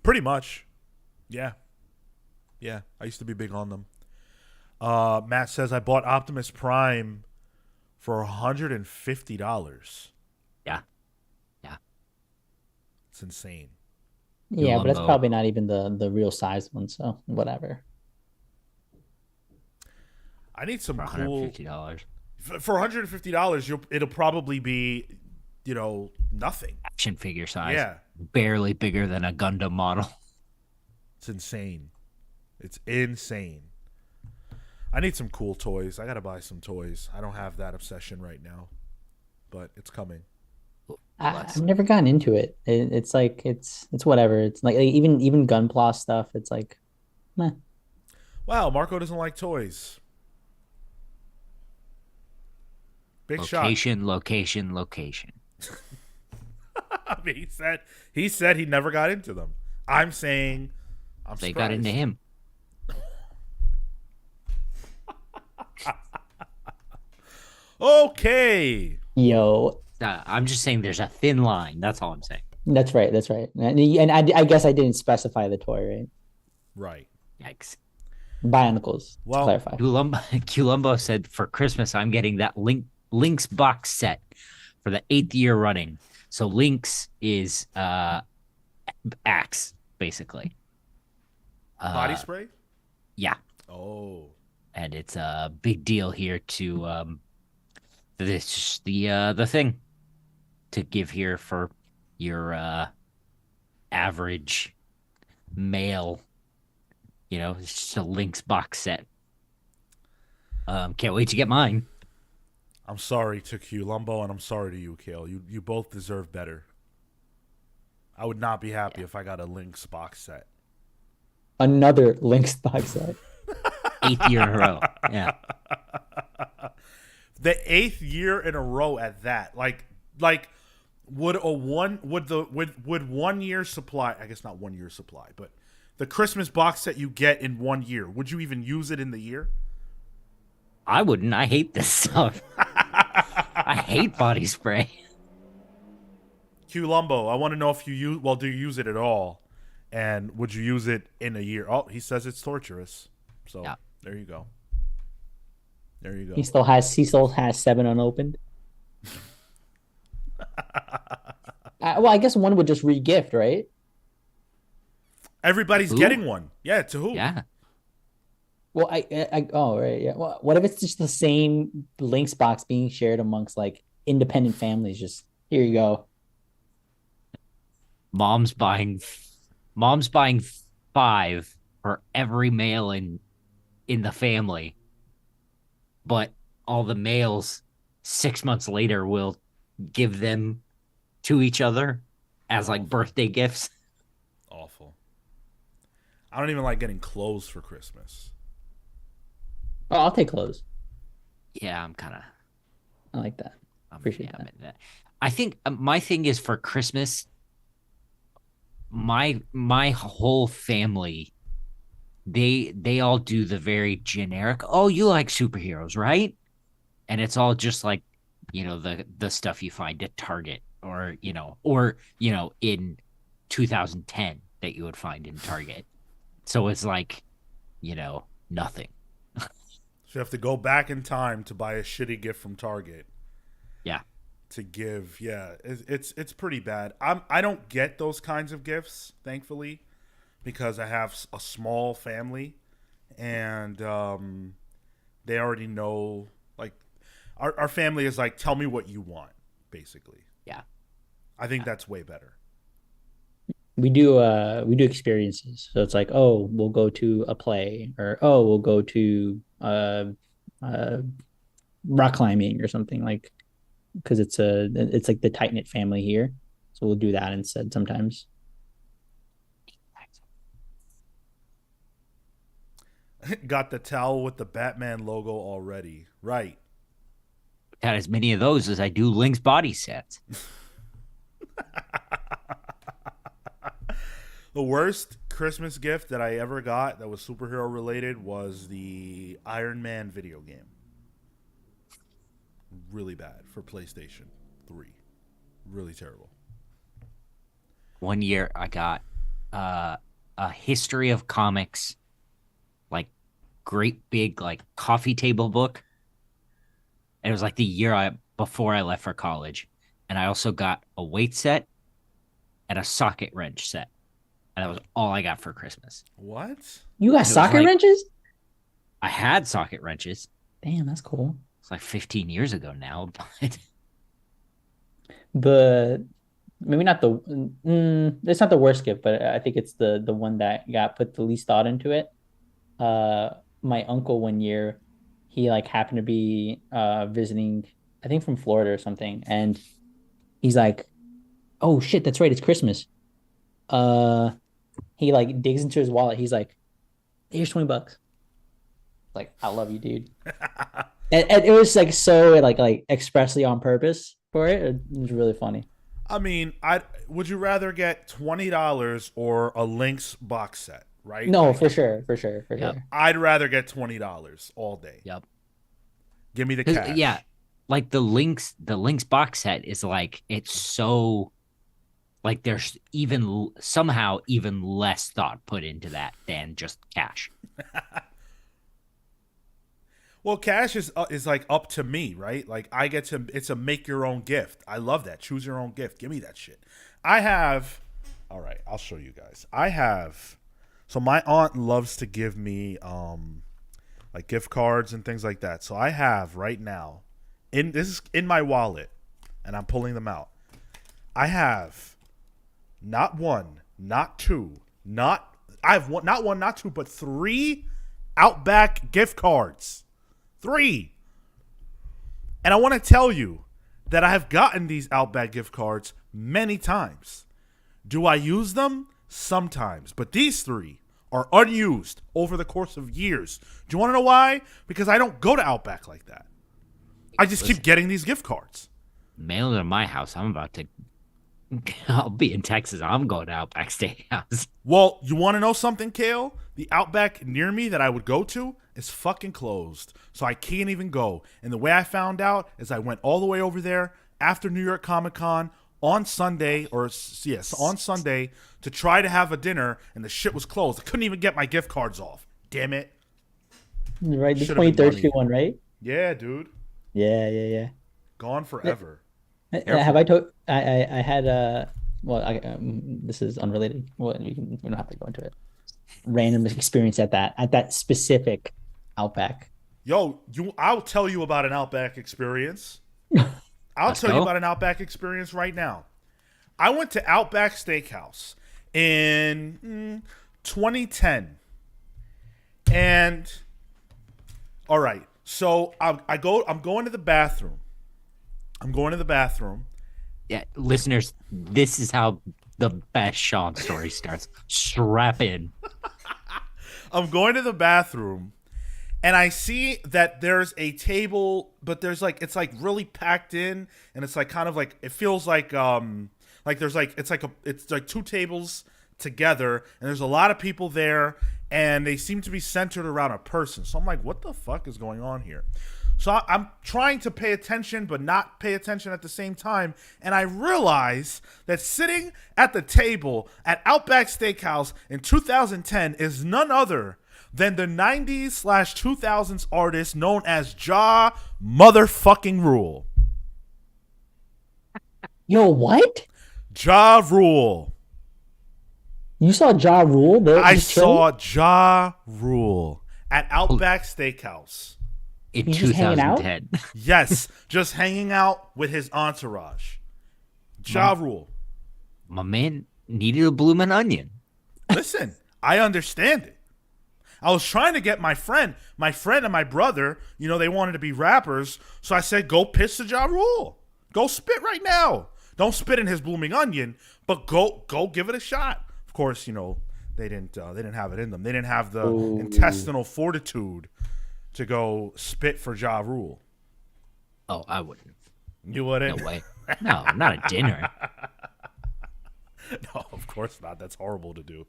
Pretty much. Yeah. Yeah. I used to be big on them. Matt says I bought Optimus Prime for $150. Yeah. Yeah. It's insane. Yeah, but that's probably not even the real size one, so whatever. I need some for cool $150. For $150, it'll probably be, nothing. Action figure size. Yeah. Barely bigger than a Gundam model. It's insane. It's insane. I need some cool toys. I gotta buy some toys. I don't have that obsession right now, but it's coming. I've never gotten into it. It's like it's whatever. It's like even Gunpla stuff. It's like, meh. Wow, Marco doesn't like toys. Big location, shot. Location. I mean, he said he never got into them. I'm saying they got into him. Okay. Yo. I'm just saying there's a thin line. That's all I'm saying. That's right. And I guess I didn't specify the toy, right? Right. Yikes. Bionicles, well, to clarify. Culumbo said for Christmas, I'm getting that Lynx box set for the 8th year running. So Lynx is Axe, basically. Body spray? Yeah. Oh. And it's a big deal here to This is the thing to give here for your average male. It's just a Lynx box set. Can't wait to get mine. I'm sorry to Q Lumbo, and I'm sorry to you, Kale. You both deserve better. I would not be happy if I got a Lynx box set. Another Lynx box set. 8th year in a row. Yeah. The 8th year in a row at that. Like would 1 year supply, I guess not 1 year supply, but the Christmas box set you get in 1 year, would you even use it in the year? I wouldn't. I hate this stuff. I hate body spray. Q Lumbo, I want to know if you do you use it at all? And would you use it in a year? Oh, he says it's torturous. So Yeah. There you go. There you go. He still has 7 unopened. Well, I guess one would just re-gift, right? Everybody's Who? getting one. Yeah, to who? Yeah. Well, oh right, yeah. Well, what if it's just the same Lynx box being shared amongst like independent families? Just here you go. Mom's buying 5 for every male in the family. But all the males 6 months later will give them to each other as like birthday gifts. Awful. I don't even like getting clothes for Christmas. Oh, I'll take clothes. Yeah, I'm kind of I like that. Appreciate that. into that. I think my thing is for Christmas, my whole family, they all do the very generic, oh, you like superheroes, right? And it's all just like, the stuff you find at Target or in 2010 that you would find in Target. So it's like, nothing. So you have to go back in time to buy a shitty gift from Target. Yeah. To give, yeah, it's pretty bad. I don't get those kinds of gifts, thankfully, because I have a small family, and they already know. Like, our family is like, tell me what you want, basically. Yeah. I think that's way better. We do experiences. So it's like, oh, we'll go to a play, or oh, we'll go to rock climbing or something, like, because it's like the tight knit family here. So we'll do that instead sometimes. Got the towel with the Batman logo already. Right. Got as many of those as I do Lynx body sets. The worst Christmas gift that I ever got that was superhero related was the Iron Man video game. Really bad for PlayStation 3. Really terrible. One year I got a history of comics, like great big like coffee table book. And it was like the year before I left for college. And I also got a weight set and a socket wrench set. And that was all I got for Christmas. What? You got socket like- wrenches? I had socket wrenches. Damn, that's cool. It's like 15 years ago now, but Maybe not it's not the worst gift, but I think it's the one that got put the least thought into it. My uncle one year, he like happened to be visiting, I think from Florida or something, and he's like, oh shit, that's right, it's Christmas. He like digs into his wallet, he's like, here's $20. Like, I love you, dude. And it was like so like expressly on purpose for it. It was really funny. I mean, would you rather get $20 or a Lynx box set, right? No, for sure. I'd rather get $20 all day. Yep. Give me the cash. Yeah, like the Lynx box set is like, it's so like there's somehow even less thought put into that than just cash. Well, cash is like up to me, right? Like I get to, it's a make your own gift. I love that. Choose your own gift. Give me that shit. All right, I'll show you guys. So my aunt loves to give me like gift cards and things like that. So I have right now This is in my wallet, and I'm pulling them out. I have not one, not two, not I have one, not one, not two, but 3 Outback gift cards. 3. And I want to tell you that I have gotten these Outback gift cards many times. Do I use them? Sometimes. But these 3 are unused over the course of years. Do you want to know why? Because I don't go to Outback like that. I just keep getting these gift cards. Mail it to my house. I'll be in Texas. I'm going to Outback Steakhouse. Well, you want to know something, Kale? The Outback near me that I would go to is fucking closed. So I can't even go. And the way I found out is I went all the way over there after New York Comic Con on Sunday, on Sunday, to try to have a dinner, and the shit was closed. I couldn't even get my gift cards off. Damn it. Right, the 23rd Street one, right? Yeah, dude. Yeah. Gone forever. Have I told? I had this is unrelated. Well, we don't have to go into it. Random experience at that specific Outback. Yo, I'll tell you about an Outback experience. I'll tell you about an Outback experience right now. I went to Outback Steakhouse in 2010, and all right. So I'm going to the bathroom. Yeah, listeners, this is how the best Sean story starts. Strap in. I'm going to the bathroom, and I see that there's a table, but it's like really packed in, and it's like kind of like it feels like there's like it's like 2 tables together, and there's a lot of people there, and they seem to be centered around a person. So I'm like, what the fuck is going on here? So I'm trying to pay attention, but not pay attention at the same time. And I realize that sitting at the table at Outback Steakhouse in 2010 is none other than the 90s/2000s artist known as Ja Motherfucking Rule. Yo, what? Ja Rule. You saw Ja Rule? I saw Ja Rule at Outback Steakhouse. In He's just hanging out? 2010. Yes, just hanging out with his entourage. Ja Rule. My man needed a bloomin' onion. Listen, I understand it. I was trying to get my friend and my brother, they wanted to be rappers, so I said, go piss to Ja Rule. Go spit right now. Don't spit in his blooming onion, but go give it a shot. Of course, they didn't have it in them. They didn't have the intestinal fortitude to go spit for Ja Rule. Oh, I wouldn't. You wouldn't? No way. No, not a dinner. No, of course not. That's horrible to do.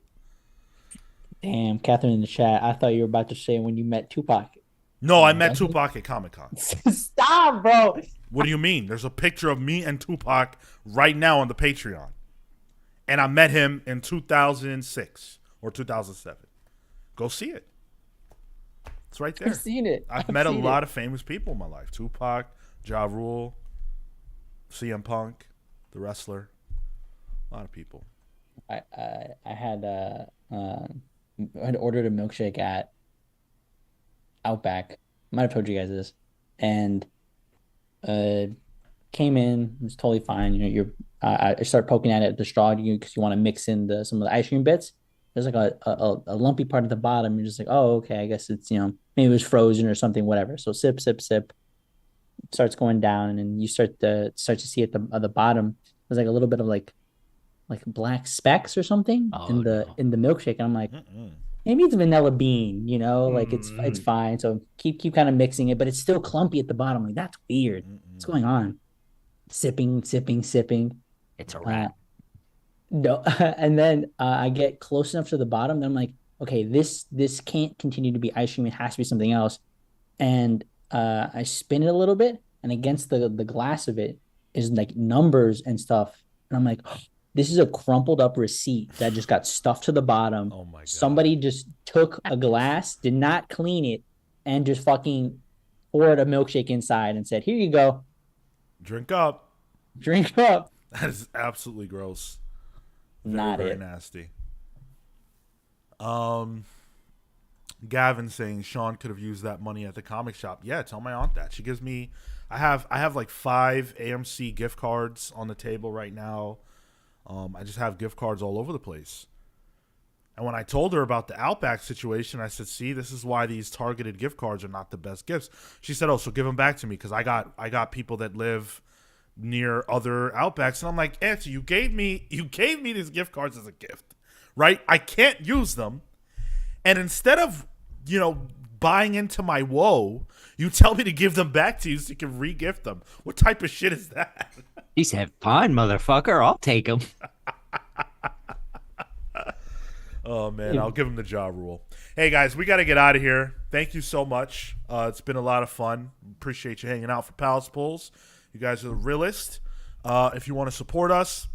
Damn, Catherine in the chat. I thought you were about to say when you met Tupac. No, I met Tupac at Comic-Con. Stop, bro. What do you mean? There's a picture of me and Tupac right now on the Patreon. And I met him in 2006 or 2007. Go see it. It's right there. I've seen it. I've met a lot of famous people in my life. Tupac, Ja Rule, CM Punk, the wrestler. A lot of people. I had ordered a milkshake at Outback. Might have told you guys this. And came in, it was totally fine. I start poking at it, the straw, because you want to mix in some of the ice cream bits. There's like a lumpy part at the bottom. You're just like, oh, okay, I guess it's, maybe it was frozen or something, whatever. So sip, sip, sip. Starts going down, and then you start to see at the bottom, there's like a little bit of like black specks or something in the milkshake. And I'm like, maybe it's vanilla bean, like it's fine. So keep kind of mixing it, but it's still clumpy at the bottom. Like, that's weird. What's going on? Sipping. It's a rat. No, and then I get close enough to the bottom. Then I'm like, okay, this can't continue to be ice cream. It has to be something else. And I spin it a little bit, and against the glass of it is like numbers and stuff. And I'm like, oh, this is a crumpled up receipt that just got stuffed to the bottom. Oh my God. Somebody just took a glass, did not clean it, and just fucking poured a milkshake inside and said, here you go. Drink up. That is absolutely gross. Very, Not very it. nasty. Gavin saying Sean could have used that money at the comic shop. Yeah, tell my aunt that. She gives me. I have like 5 AMC gift cards on the table right now. I just have gift cards all over the place. And when I told her about the Outback situation, I said, "See, this is why these targeted gift cards are not the best gifts." She said, "Oh, so give them back to me because I got people that live near other Outbacks." And I'm like, "Auntie, you gave me these gift cards as a gift, right? I can't use them. And instead of, buying into my woe, you tell me to give them back to you so you can re-gift them. What type of shit is that?" He said, "Fine, motherfucker, I'll take them." Oh, man, I'll give him the jaw rule. Hey, guys, we got to get out of here. Thank you so much. It's been a lot of fun. Appreciate you hanging out for Palace Pulls. You guys are the realest. If you want to support us,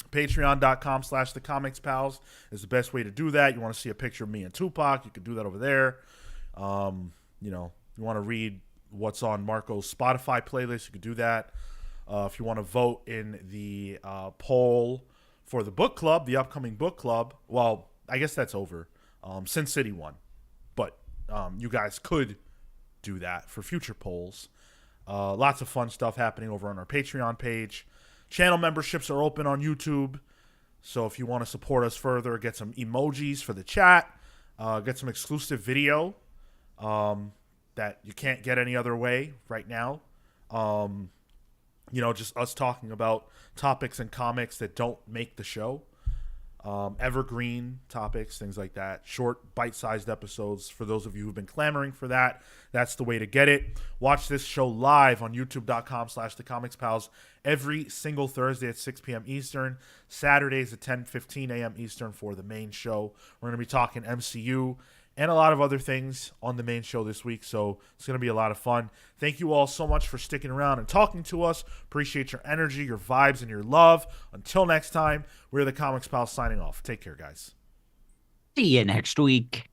patreon.com/thecomicspals is the best way to do that. You want to see a picture of me and Tupac, you can do that over there. You want to read what's on Marco's Spotify playlist, you can do that. If you want to vote in the poll for the book club, the upcoming book club, well, I guess that's over. Sin City won. But you guys could do that for future polls. Lots of fun stuff happening over on our Patreon page. Channel memberships are open on YouTube. So if you want to support us further, get some emojis for the chat, get some exclusive video that you can't get any other way right now. Just us talking about topics and comics that don't make the show. Evergreen topics, things like that. Short, bite-sized episodes for those of you who've been clamoring for that. That's the way to get it. Watch this show live on youtube.com/thecomicspals every single Thursday at 6 p.m. Eastern, Saturdays at 10:15 a.m. Eastern for the main show. We're going to be talking MCU and a lot of other things on the main show this week, so it's going to be a lot of fun. Thank you all so much for sticking around and talking to us. Appreciate your energy, your vibes, and your love. Until next time, we're the Comics Pals signing off. Take care, guys. See you next week.